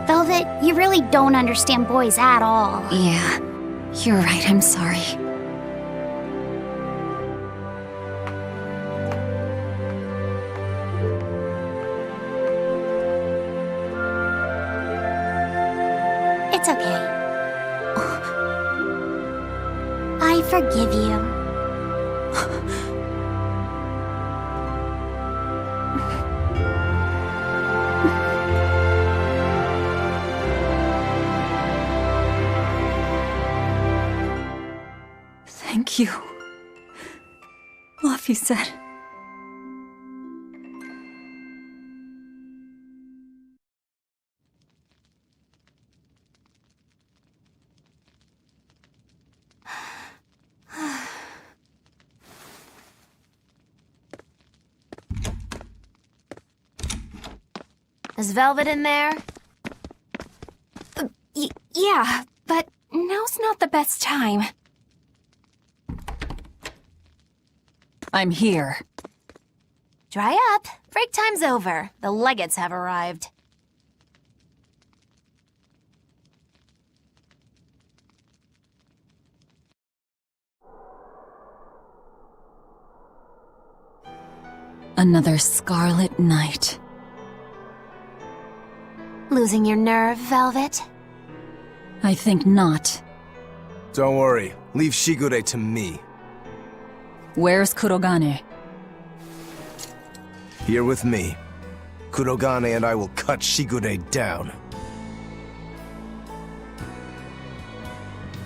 Velvet, you really don't understand boys at all.
Yeah, you're right, I'm sorry.
It's okay. I forgive you.
Thank you. Laffy said.
Is Velvet in there?
Yeah, but now's not the best time.
I'm here.
Dry up. Break time's over. The legates have arrived.
Another scarlet night.
Losing your nerve, Velvet?
I think not.
Don't worry. Leave Shigure to me.
Where's Kurogane?
Here with me. Kurogane and I will cut Shigure down.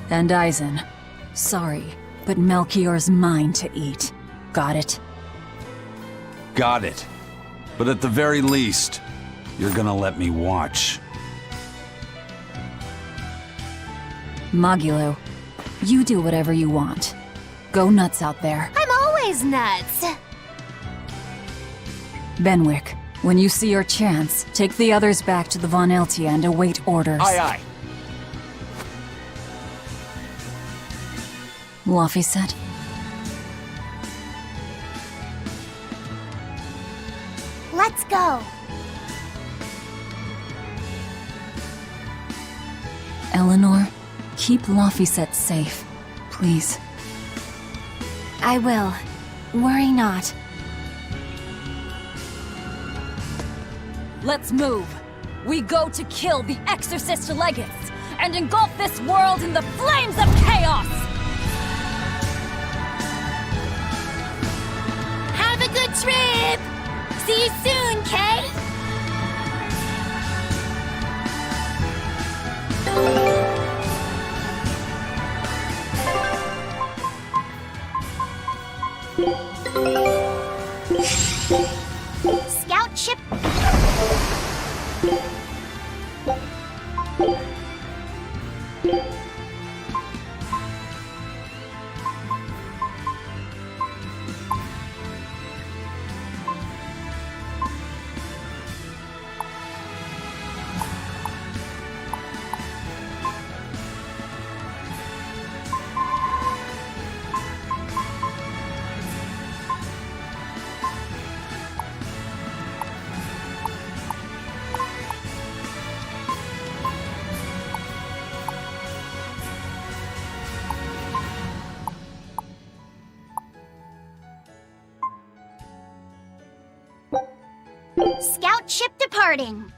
And Aizen. Sorry, but Melchior's mine to eat. Got it?
Got it. But at the very least, you're gonna let me watch.
Magilo, you do whatever you want. Go nuts out there.
I'm always nuts!
Benwick, when you see your chance, take the others back to the Von Eltia and await orders.
Aye, aye.
Laffy said.
Let's go.
Eleanor, keep Laffy safe, please.
I will. Worry not.
Let's move. we go to kill the Exorcist legates and engulf this world in the flames of chaos!
Have a good trip! See you soon, Kay!
Scout ship. Scout ship departing.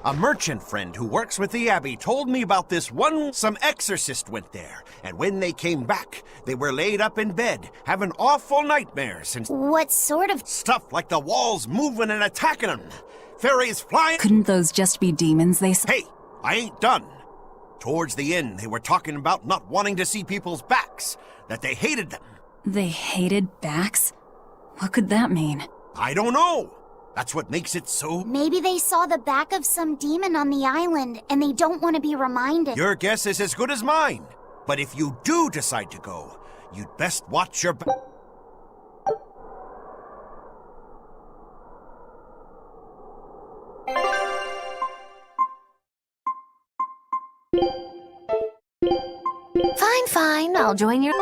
A merchant friend who works with the Abbey told me about this one. Some exorcist went there, and when they came back, they were laid up in bed, having awful nightmares and
What sort of
stuff like the walls moving and attacking them. Fairies flying.
Couldn't those just be demons they saw?
Hey, I ain't done. Towards the end, they were talking about not wanting to see people's backs, that they hated them.
They hated backs? What could that mean?
I don't know. That's what makes it so...
Maybe they saw the back of some demon on the island, and they don't want to be reminded.
Your guess is as good as mine. But if you do decide to go, you'd best watch your back.
Fine, I'll join your...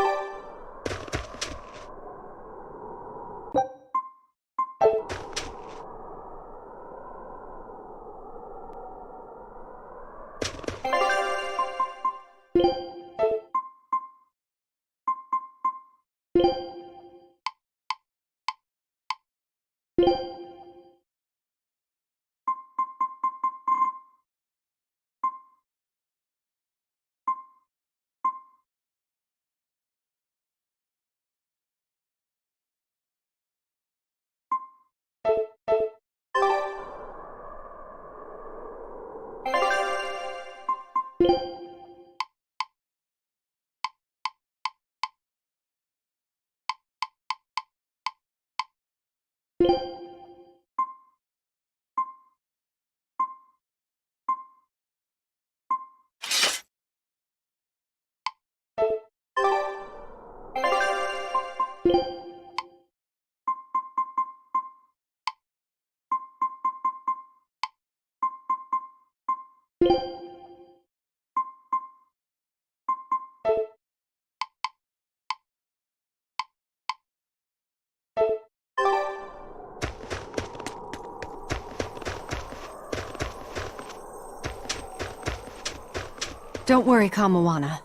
Don't worry, Kamawana.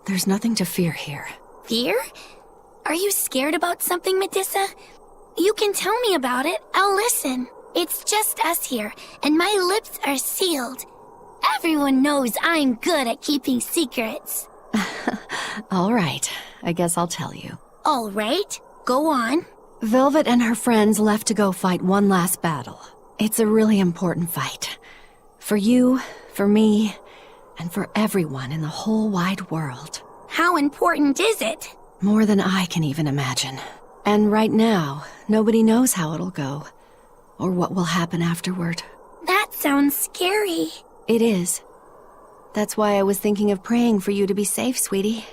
There's nothing to fear here.
Fear? Are you scared about something, Medusa? You can tell me about it. I'll listen. It's just us here, and my lips are sealed. Everyone knows I'm good at keeping secrets.
All right, I guess I'll tell you.
All right, go on.
Velvet and her friends left to go fight one last battle. It's a really important fight. For you, for me, and for everyone in the whole wide world.
How important is it?
More than I can even imagine. And right now, nobody knows how it'll go, or what will happen afterward.
That sounds scary.
It is. That's why I was thinking of praying for you to be safe, sweetie.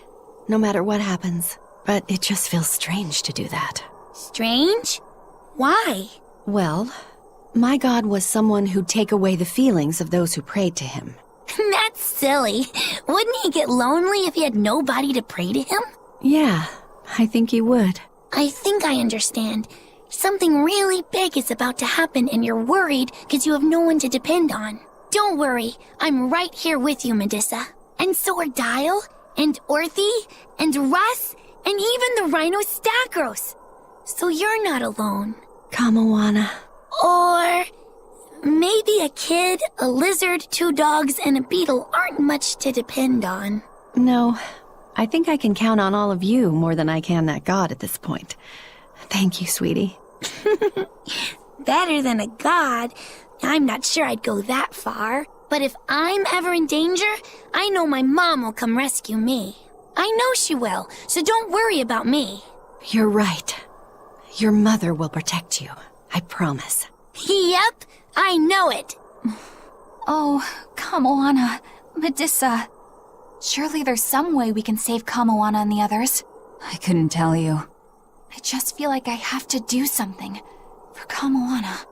No matter what happens. But it just feels strange to do that.
Strange? Why?
Well, my God was someone who'd take away the feelings of those who prayed to him.
That's silly. Wouldn't he get lonely if he had nobody to pray to him?
Yeah, I think he would.
I think I understand. Something really big is about to happen and you're worried because you have no one to depend on. Don't worry, I'm right here with you, Medusa. And so are Dial, and Orthy, and Russ, and even the Rhinostackros. So you're not alone.
Kamawana.
Or maybe a kid, a lizard, 2 dogs, and a beetle aren't much to depend on.
No, I think I can count on all of you more than I can that God at this point. Thank you, sweetie.
Better than a god. I'm not sure I'd go that far. But if I'm ever in danger, I know my mom will come rescue me. I know she will, so don't worry about me.
You're right. Your mother will protect you. I promise.
Yep, I know it.
Oh, Kamawana, Medusa. Surely there's some way we can save Kamawana and the others.
I couldn't tell you.
I just feel like I have to do something for Kamawana.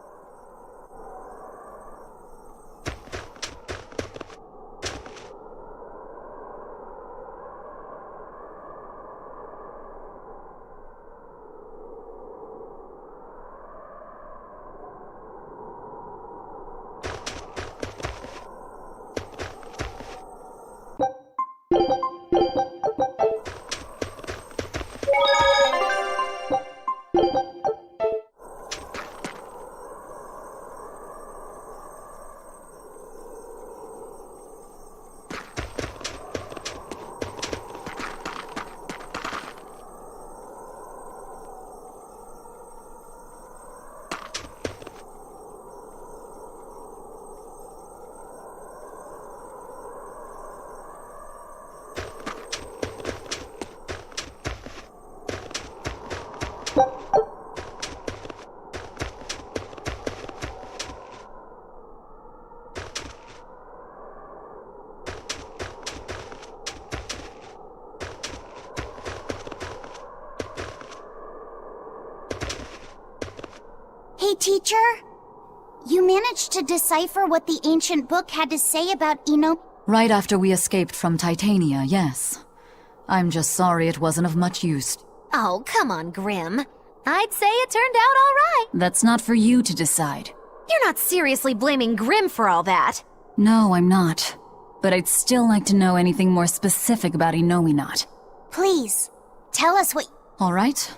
Hey, teacher? You managed to decipher what the ancient book had to say about Ino?
Right after we escaped from Titania, yes. I'm just sorry it wasn't of much use.
Oh, come on, Grim. I'd say it turned out all right.
That's not for you to decide.
You're not seriously blaming Grim for all that.
No, I'm not. But I'd still like to know anything more specific about Inominat.
Please, tell us what...
All right.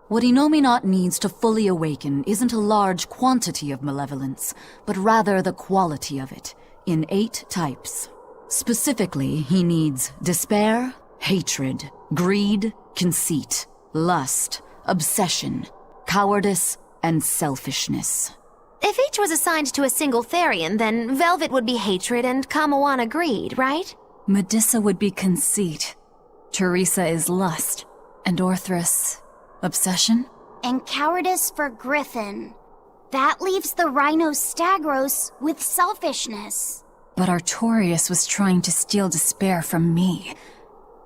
What Inominat needs to fully awaken isn't a large quantity of malevolence, but rather the quality of it, in 8 types. Specifically, he needs despair, hatred, greed, conceit, lust, obsession, cowardice, and selfishness.
If each was assigned to a single Therian, then Velvet would be hatred and Kamawana greed, right?
Medusa would be conceit. Teresa is lust. And Orthrus... obsession?
And cowardice for Griffin. That leaves the Rhinostackros with selfishness.
But Artorius was trying to steal despair from me.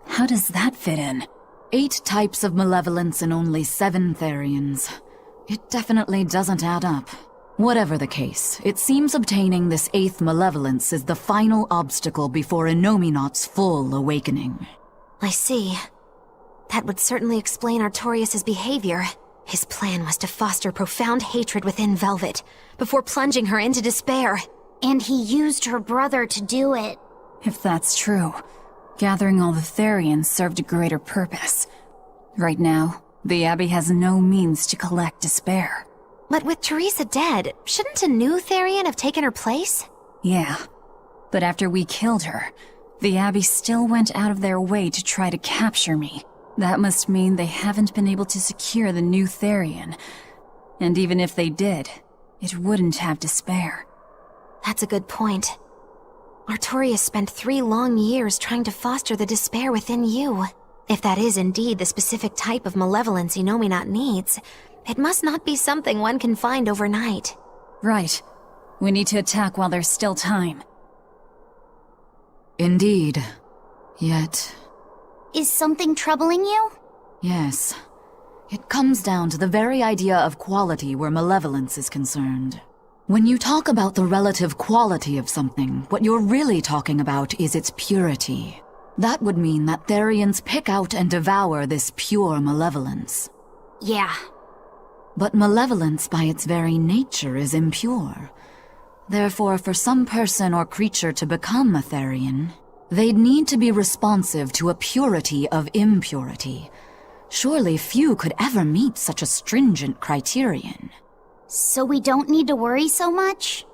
How does that fit in? 8 types of malevolence and only 7 Therians. It definitely doesn't add up. Whatever the case, it seems obtaining this 8th malevolence is the final obstacle before Inominat's full awakening.
I see. That would certainly explain Artorius' behavior. His plan was to foster profound hatred within Velvet, before plunging her into despair. And he used her brother to do it.
If that's true, gathering all the Therians served a greater purpose. Right now, the Abbey has no means to collect despair.
But with Teresa dead, shouldn't a new Therian have taken her place?
Yeah, but after we killed her, the Abbey still went out of their way to try to capture me. That must mean they haven't been able to secure the new Therian. And even if they did, it wouldn't have despair.
That's a good point.
Artorias spent 3 long years trying to foster the despair within you. If that is indeed the specific type of malevolence Inominat needs, it must not be something one can find overnight.
Right. We need to attack while there's still time. Indeed. Yet...
Is something troubling you?
Yes. It comes down to the very idea of quality where malevolence is concerned. When you talk about the relative quality of something, what you're really talking about is its purity. That would mean that Therians pick out and devour this pure malevolence.
Yeah.
But malevolence by its very nature is impure. Therefore, for some person or creature to become a Therian, they'd need to be responsive to a purity of impurity. Surely few could ever meet such a stringent criterion.
So we don't need to worry so much?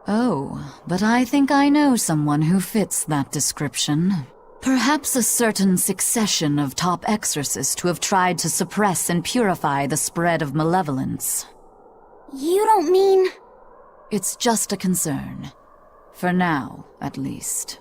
Oh, but I think I know someone who fits that description. Perhaps a certain succession of top exorcists who have tried to suppress and purify the spread of malevolence.
You don't mean...
It's just a concern. For now, at least.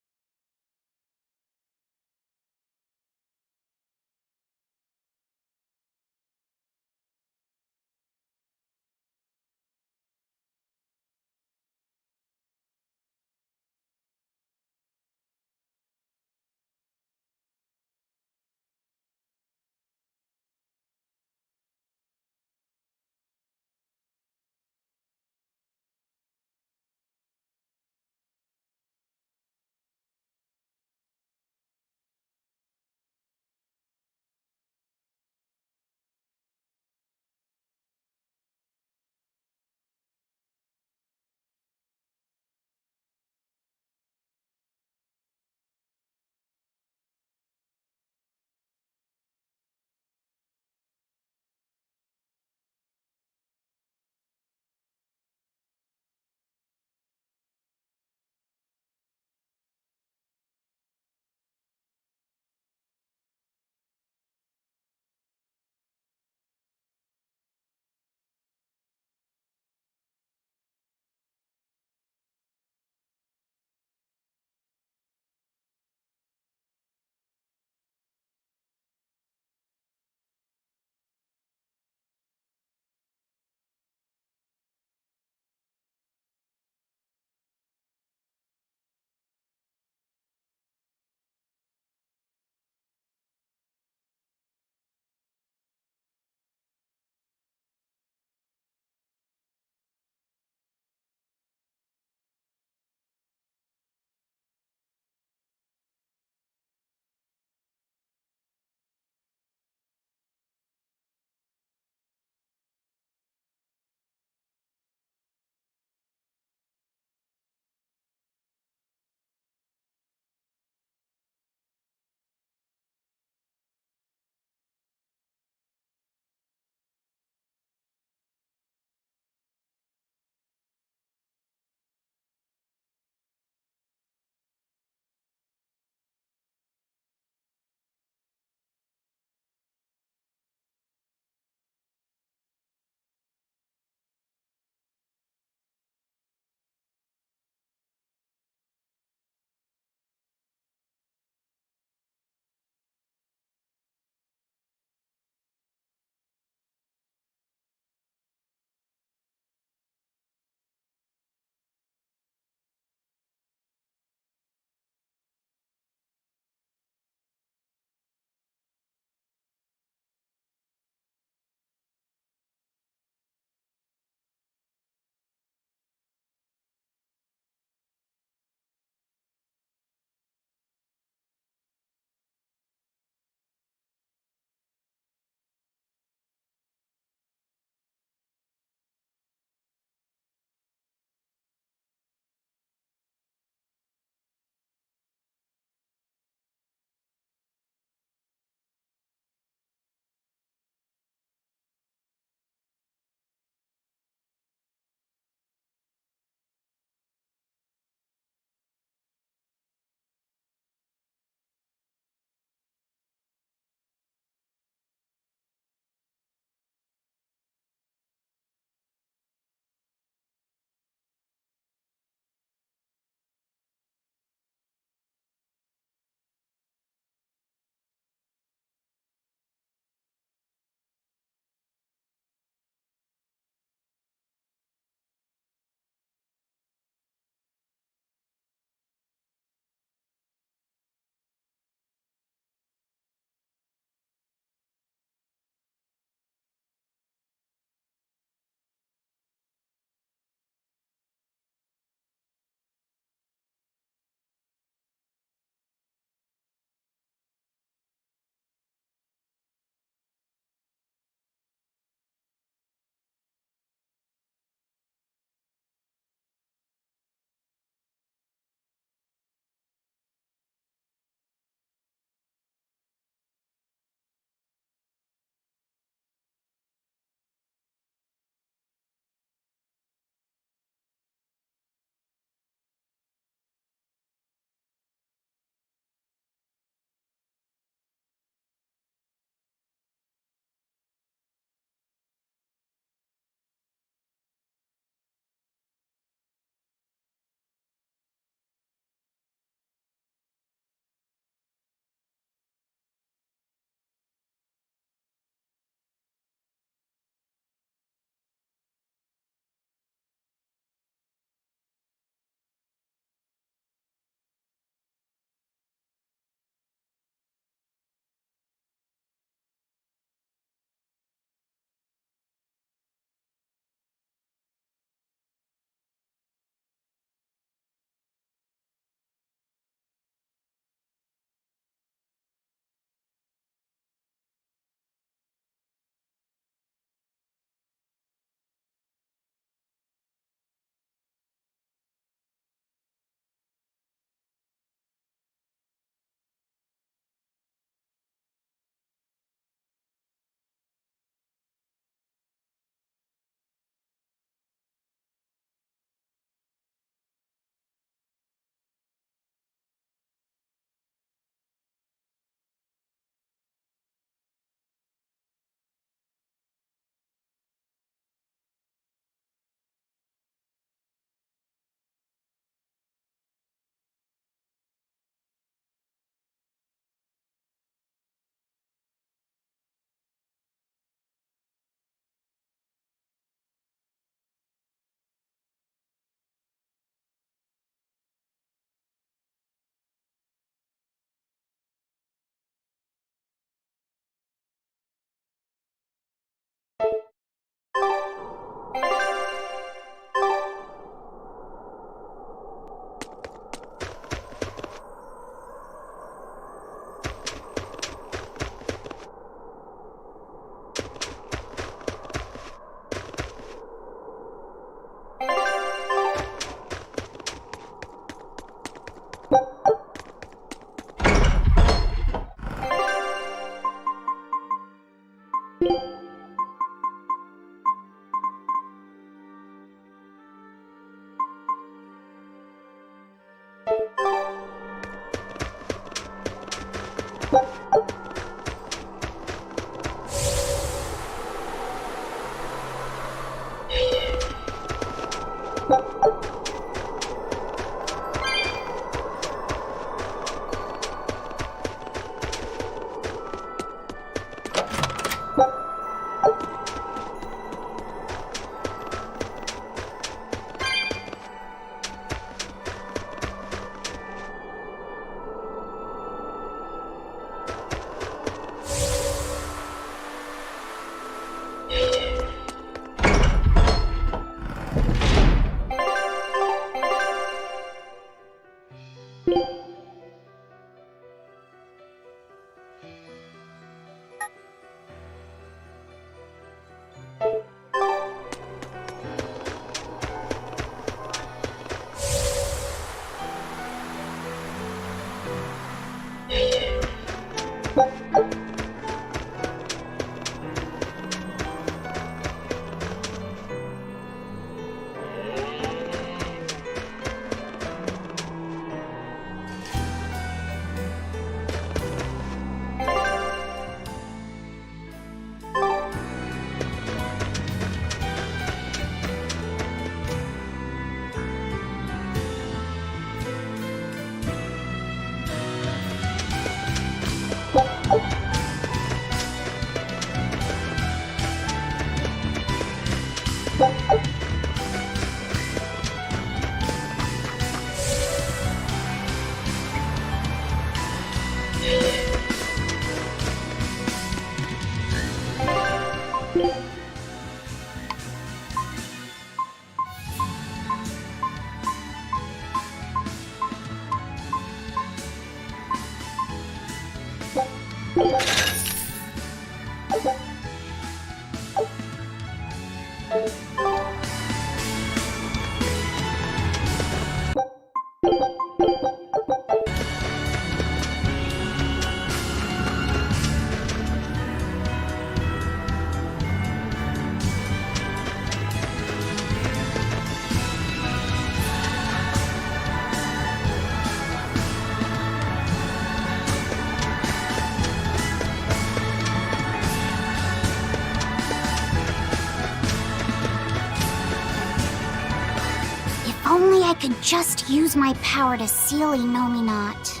Only I could just use my power to seal Enominat.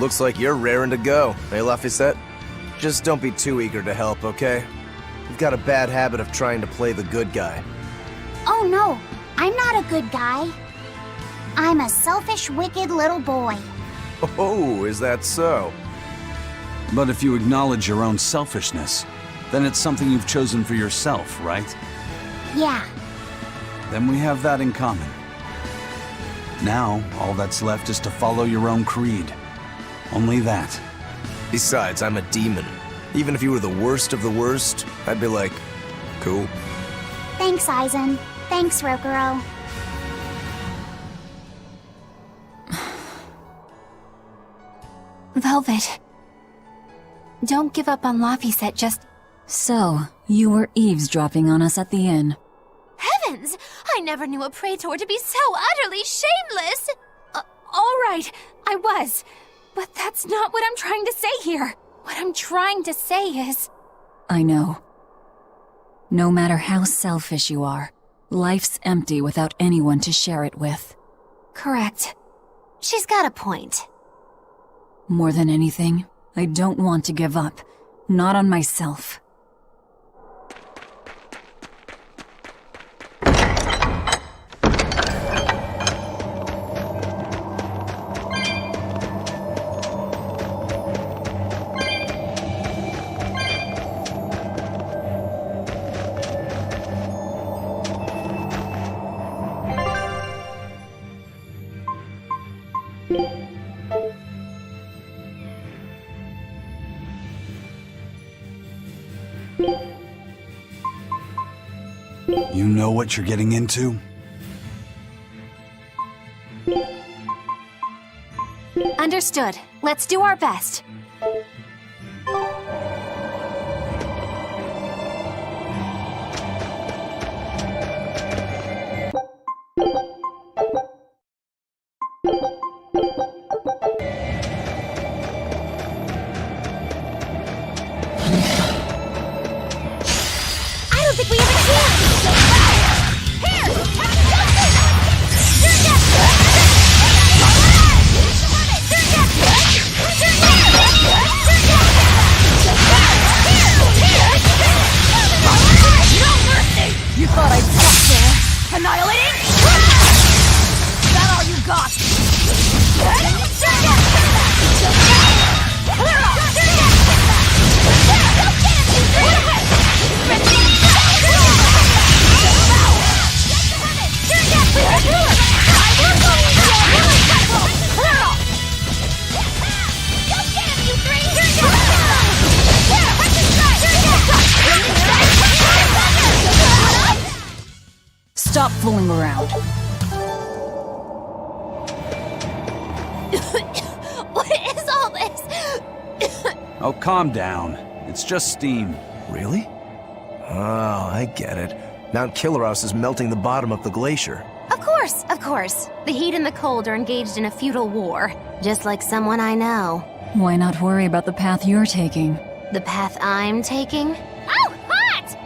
Looks like you're raring to go, eh, Laphicet? Just don't be too eager to help, okay? You've got a bad habit of trying to play the good guy.
Oh no, I'm not a good guy. I'm a selfish, wicked little boy.
Oh, is that so?
But if you acknowledge your own selfishness, then it's something you've chosen for yourself, right?
Yeah.
Then we have that in common. Now, all that's left is to follow your own creed. Only that.
Besides, I'm a demon. Even if you were the worst of the worst, I'd be like, cool.
Thanks, Aizen. Thanks, Rokuro.
Velvet. Don't give up on Laphicet, just...
So, you were eavesdropping on us at the inn.
Heavens! I never knew a praetor to be so utterly shameless!
All right, I was. But that's not what I'm trying to say here. What I'm trying to say is...
I know. No matter how selfish you are, life's empty without anyone to share it with.
Correct.
She's got a point.
More than anything, I don't want to give up. Not on myself.
You know what you're getting into?
Understood. Let's do our best.
I don't think we have a chance! Here! Have justice! thought I'd stop there? Annihilating? Is that all you got?
Stop fooling around.
What is all this?
Oh, calm down. It's just steam.
Really? Oh, I get it. Mount Killerhouse is melting the bottom of the glacier.
Of course, of course. The heat and the cold are engaged in a feudal war, just like someone I know.
Why not worry about the path you're taking?
The path I'm taking? Oh, hot!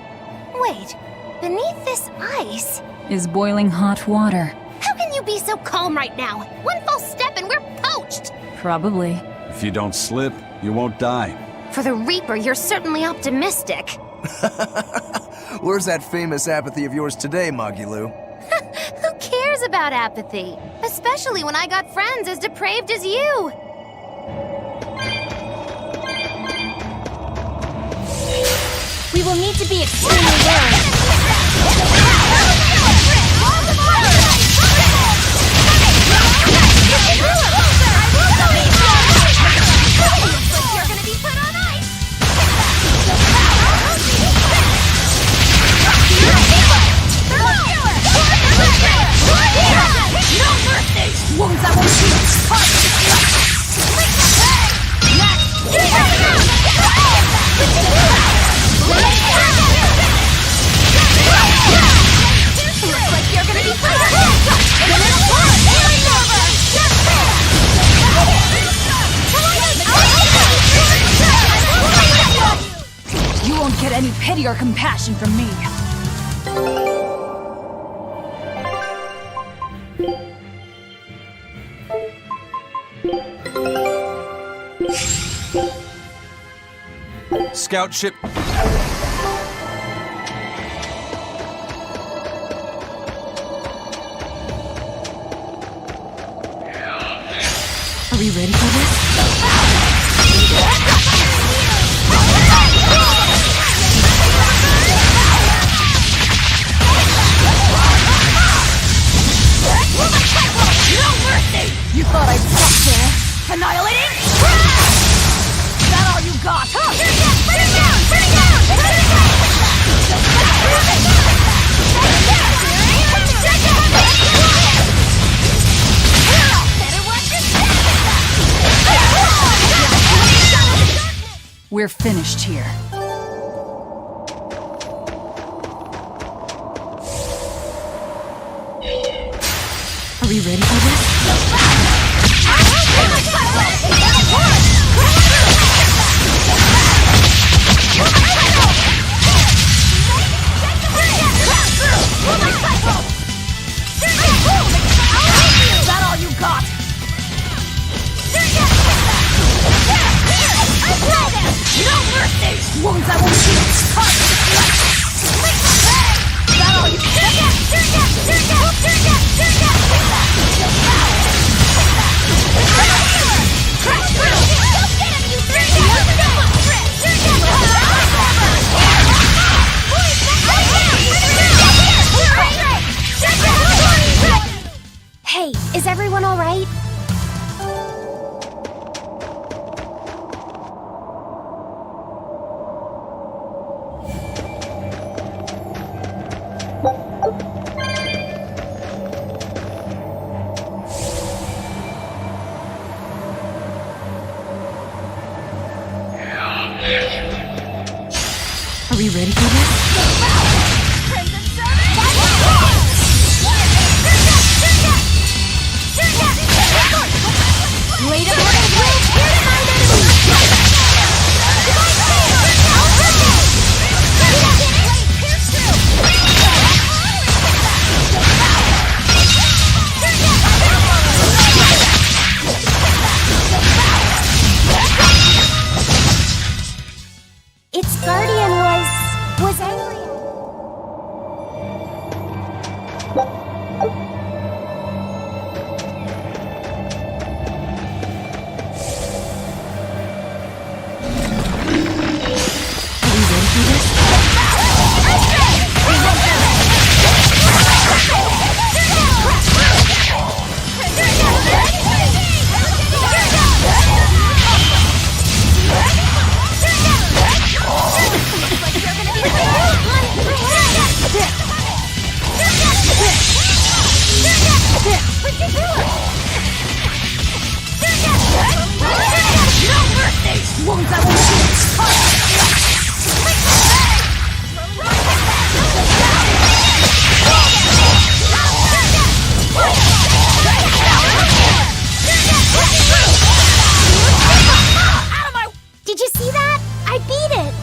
Wait, beneath this ice...
Is boiling hot water.
How can you be so calm right now? One false step and we're poached!
Probably.
If you don't slip, you won't die.
For the Reaper, you're certainly optimistic.
Where's that famous apathy of yours today, Magilu?
Who cares about apathy? Especially when I got friends as depraved as you.
We will need to be extremely wary.
You're gonna be put on ice! No mercy! Wounds that won't heal! Looks like you're gonna be put on
You won't get any pity or compassion from me.
Scout ship.
Are we ready for this?
No mercy! You thought I'd stop there? Annihilating? Is that all you got, huh? Put it down! Put it down! Put it down! Better watch your step!
We're finished here. Are we ready for this?
Is that all you got? No mercy! Wounds that won't heal! Is that all you got?
Did you see that? I beat it!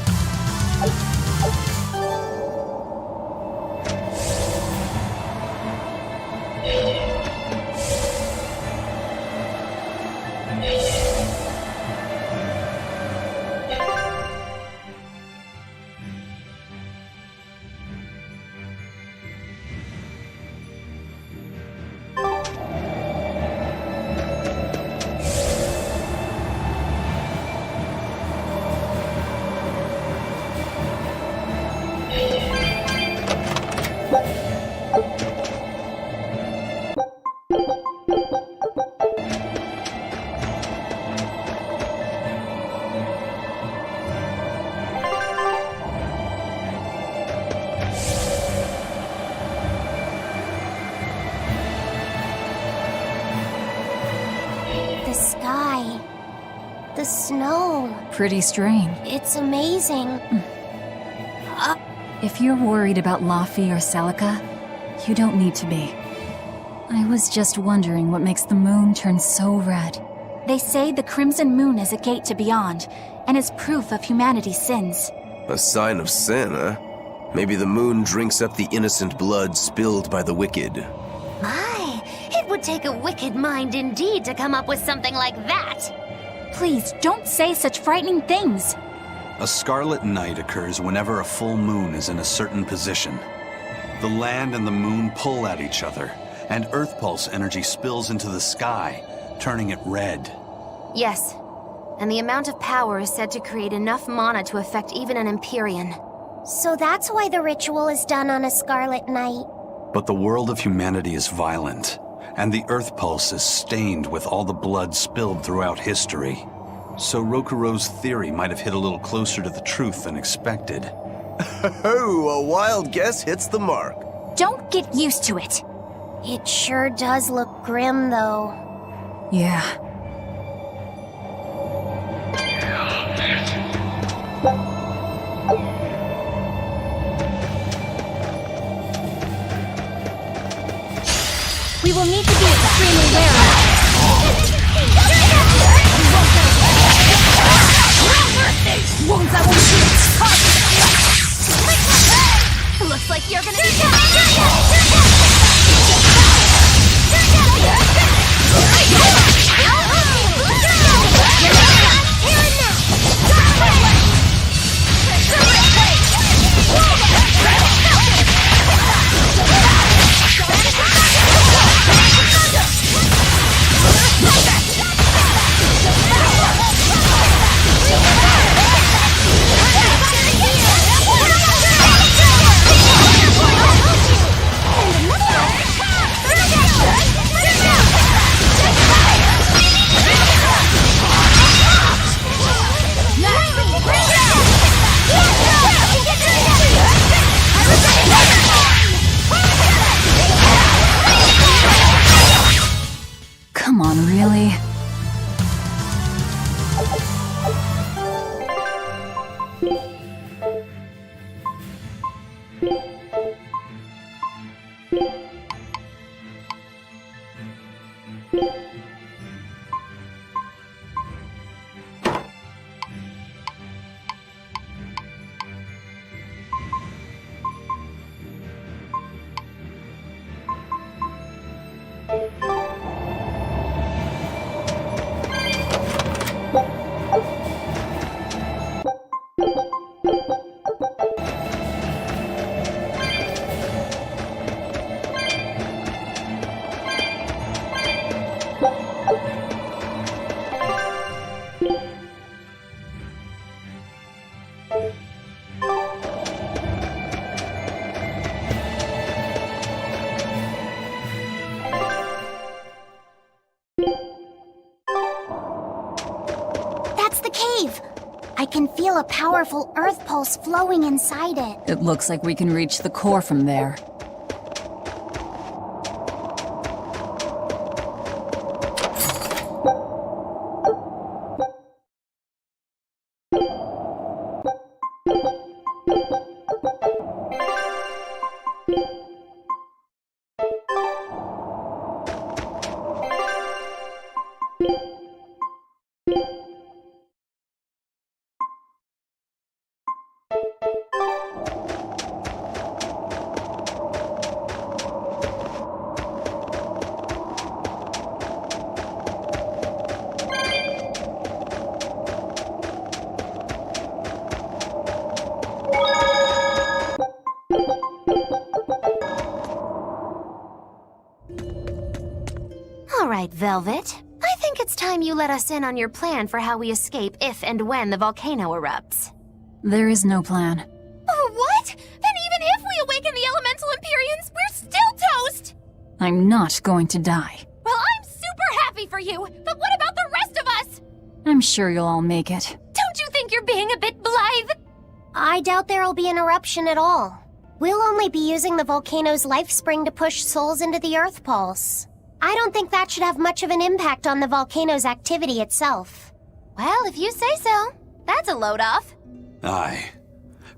The sky. The snow.
Pretty strange.
It's amazing.
If you're worried about Laufey or Celica, you don't need to be. I was just wondering what makes the moon turn so red.
They say the Crimson Moon is a gate to beyond, and is proof of humanity's sins.
A sign of sin, huh? Maybe the moon drinks up the innocent blood spilled by the wicked.
My, it would take a wicked mind indeed to come up with something like that.
Please, don't say such frightening things.
A scarlet night occurs whenever a full moon is in a certain position. The land and the moon pull at each other, and Earth Pulse energy spills into the sky, turning it red.
Yes, and the amount of power is said to create enough mana to affect even an Empyrean.
So that's why the ritual is done on a scarlet night.
But the world of humanity is violent, and the Earth Pulse is stained with all the blood spilled throughout history. So Rokuro's theory might have hit a little closer to the truth than expected.
Oh, a wild guess hits the mark.
Don't get used to it.
It sure does look grim, though.
Yeah.
We will need to be extremely wary.
Looks like you're gonna be
feel a powerful earth pulse flowing inside it.
It looks like we can reach the core from there.
All right, Velvet. I think it's time you let us in on your plan for how we escape if and when the volcano erupts.
There is no plan.
Oh, what? Then even if we awaken the Elemental Empyreans, we're still toast!
I'm not going to die.
Well, I'm super happy for you, but what about the rest of us?
I'm sure you'll all make it.
Don't you think you're being a bit blithe?
I doubt there'll be an eruption at all. We'll only be using the volcano's life spring to push souls into the Earth Pulse. I don't think that should have much of an impact on the volcano's activity itself.
Well, if you say so. That's a load off.
Aye.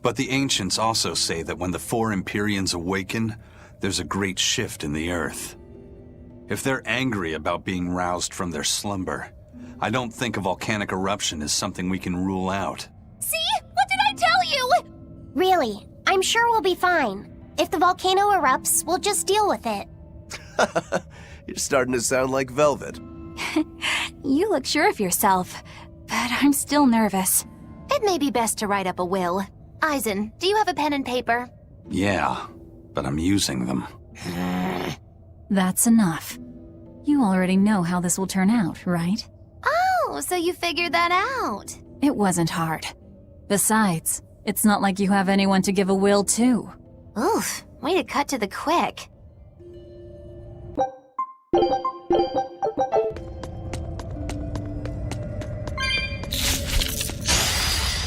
But the ancients also say that when the four Empyreans awaken, there's a great shift in the earth. If they're angry about being roused from their slumber, I don't think a volcanic eruption is something we can rule out.
See? What did I tell you?
Really, I'm sure we'll be fine. If the volcano erupts, we'll just deal with it.
You're starting to sound like Velvet.
You look sure of yourself, but I'm still nervous.
It may be best to write up a will. Eisen, do you have a pen and paper?
Yeah, but I'm using them.
That's enough. You already know how this will turn out, right?
Oh, so you figured that out.
It wasn't hard. Besides, it's not like you have anyone to give a will to.
Oof, way to cut to the quick.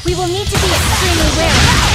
We will need to be extremely wary.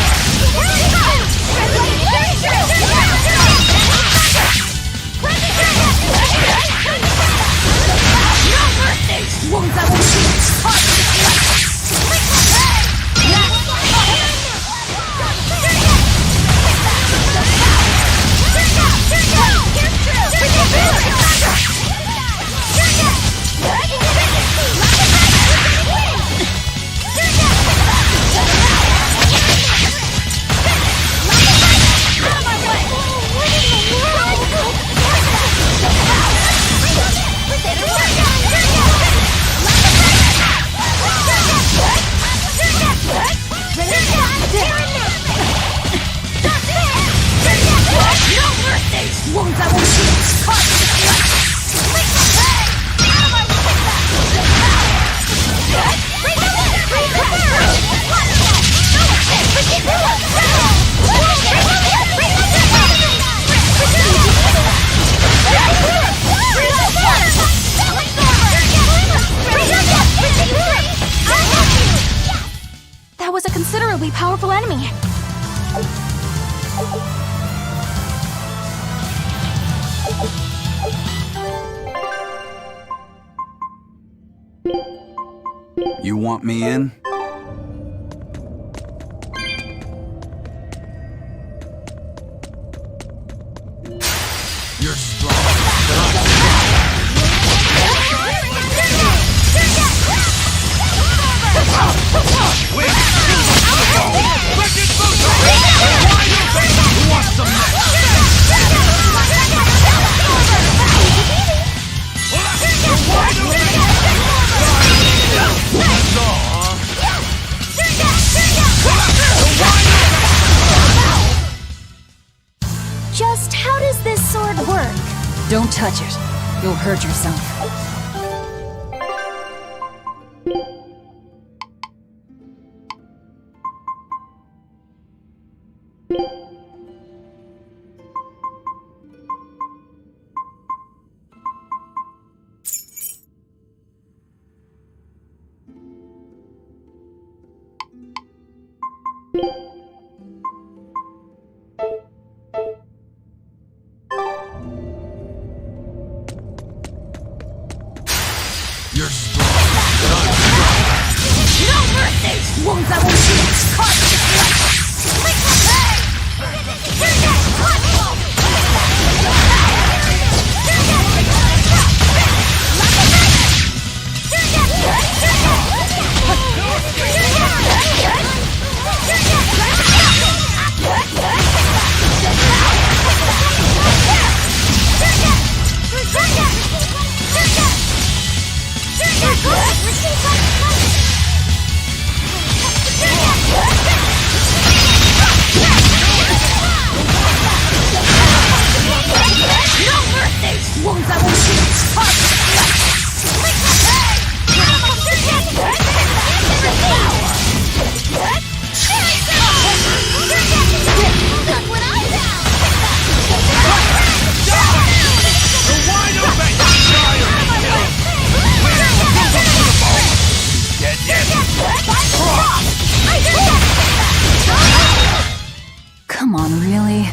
That was a considerably powerful enemy.
You want me in? You're strong, but I'm Who wants some
Just how does this sword work?
Don't touch it. You'll hurt yourself. Come on, really?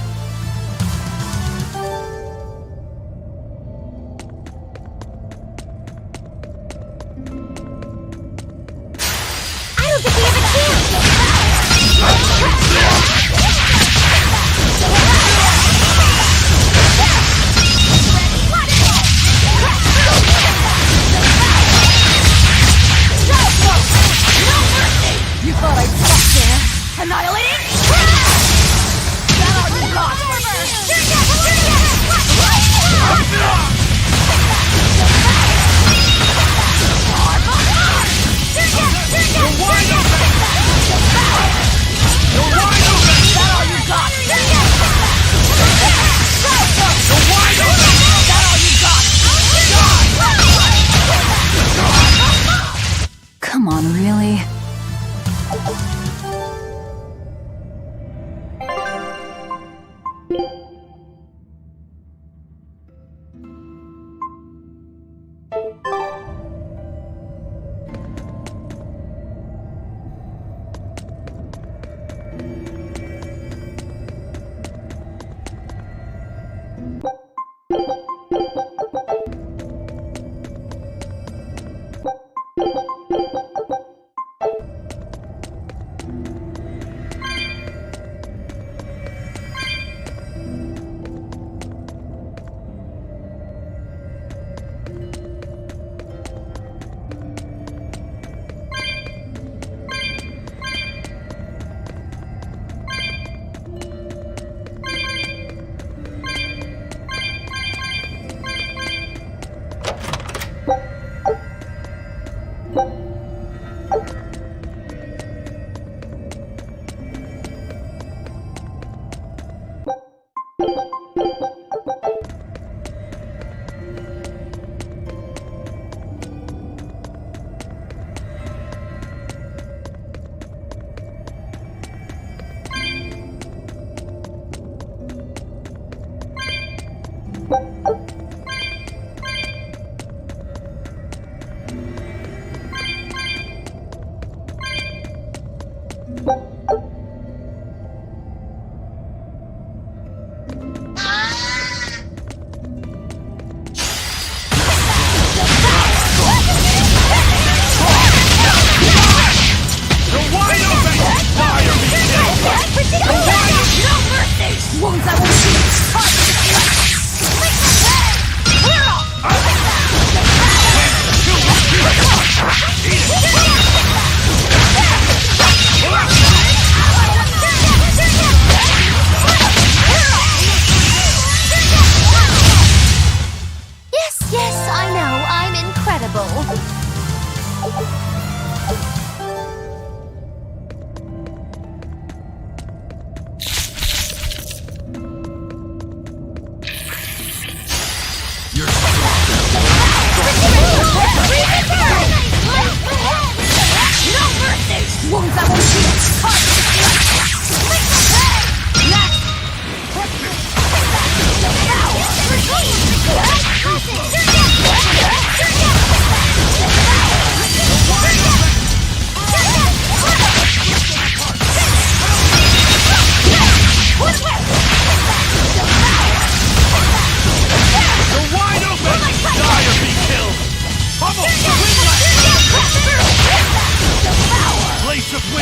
You thought I'd stop there? Annihilating? That all you got? You're wide open! You're wide open! That all you got? You're wide open! That all you got?
Come on, really?
Yes, I know. I'm incredible.
Blaze of wind!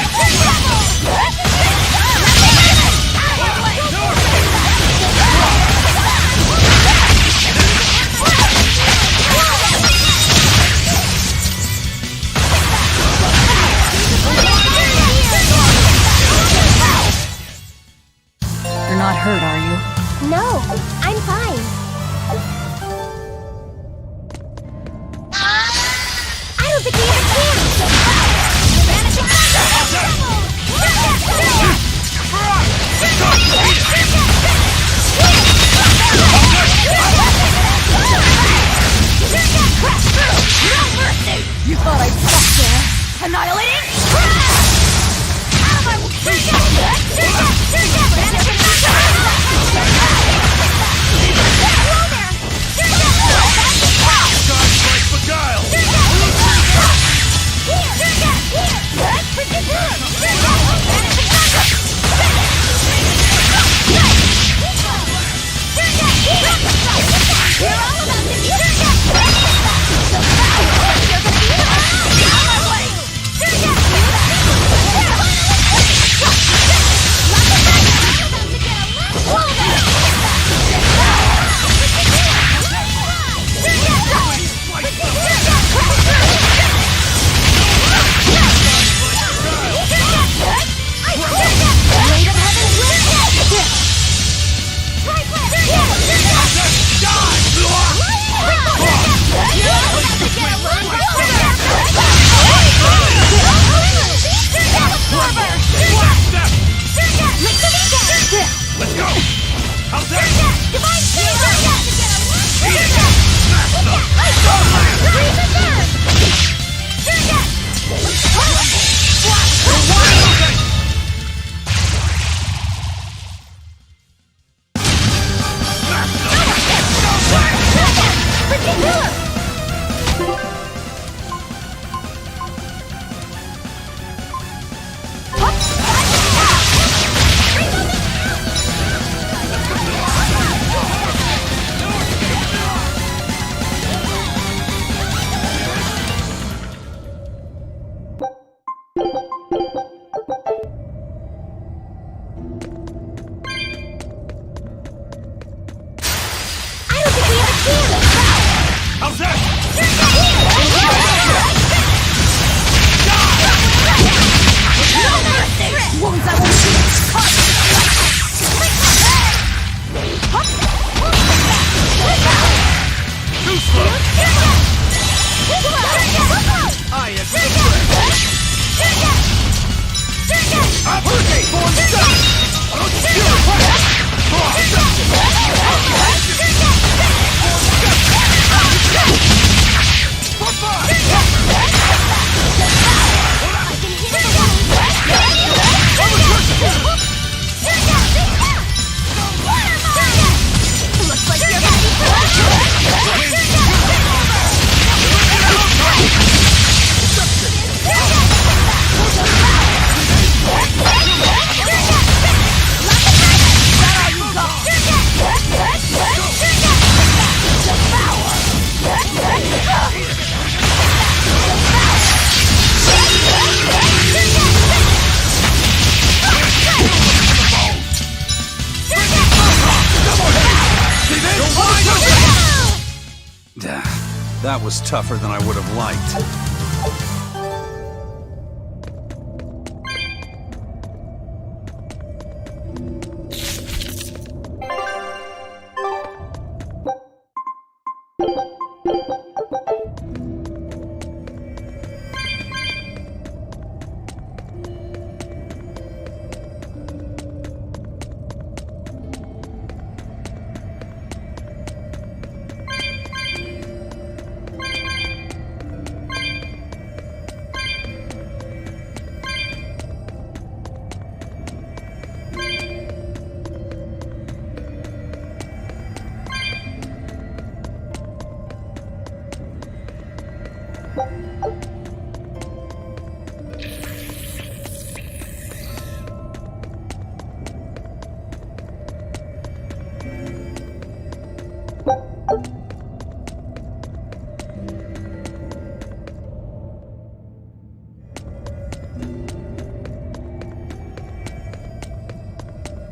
That was tougher than I would have liked.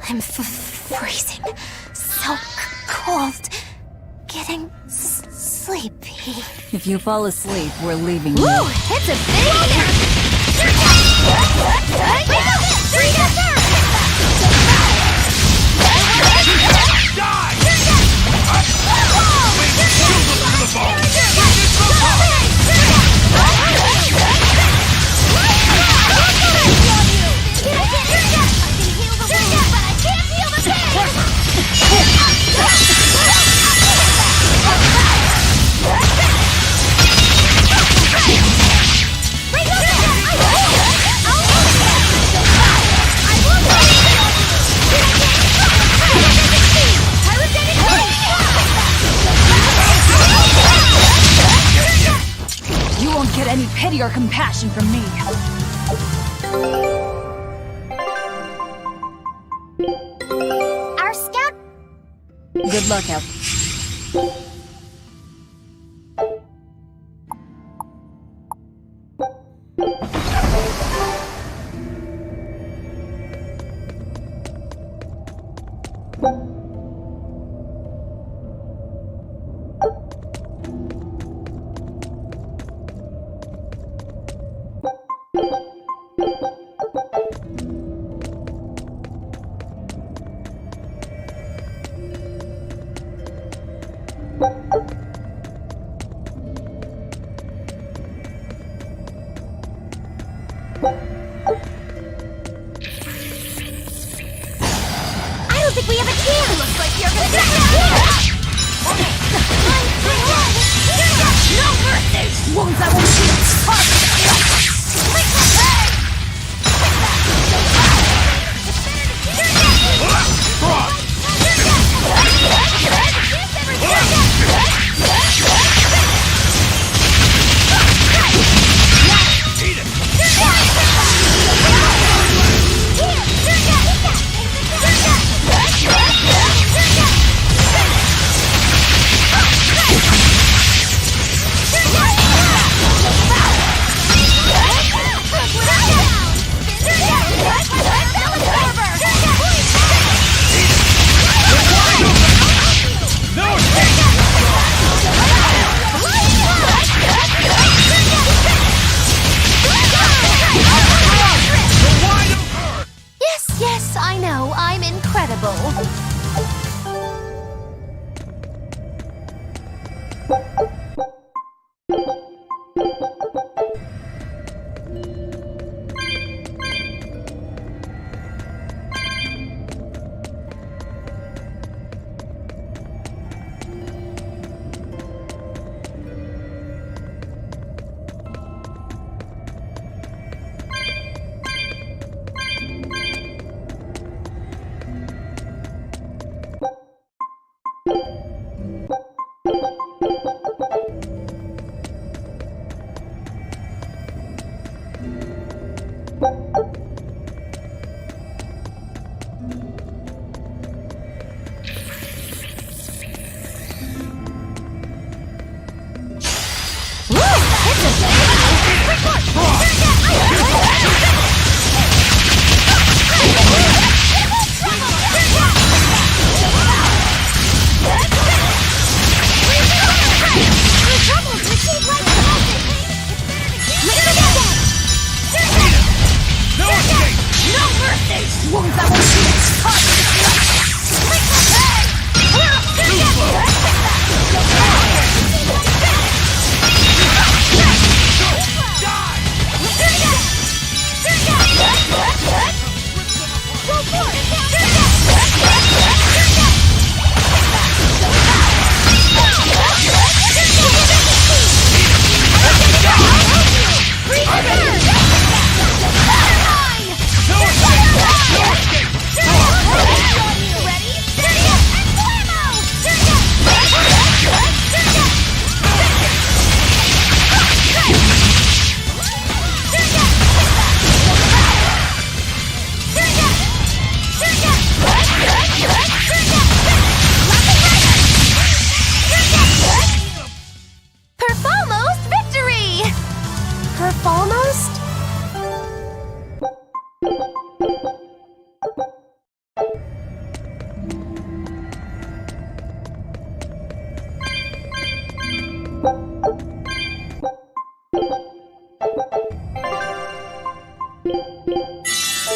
I'm freezing. So cold. Getting sleepy.
If you fall asleep, we're leaving you.
Woo! It's a
You won't get any pity or compassion from me.
Our scout.
Good luck out.
I don't think we have a chance. Looks like you're gonna get here. No mercy.
Wounds I won't heal.
Yes, I know. I'm incredible.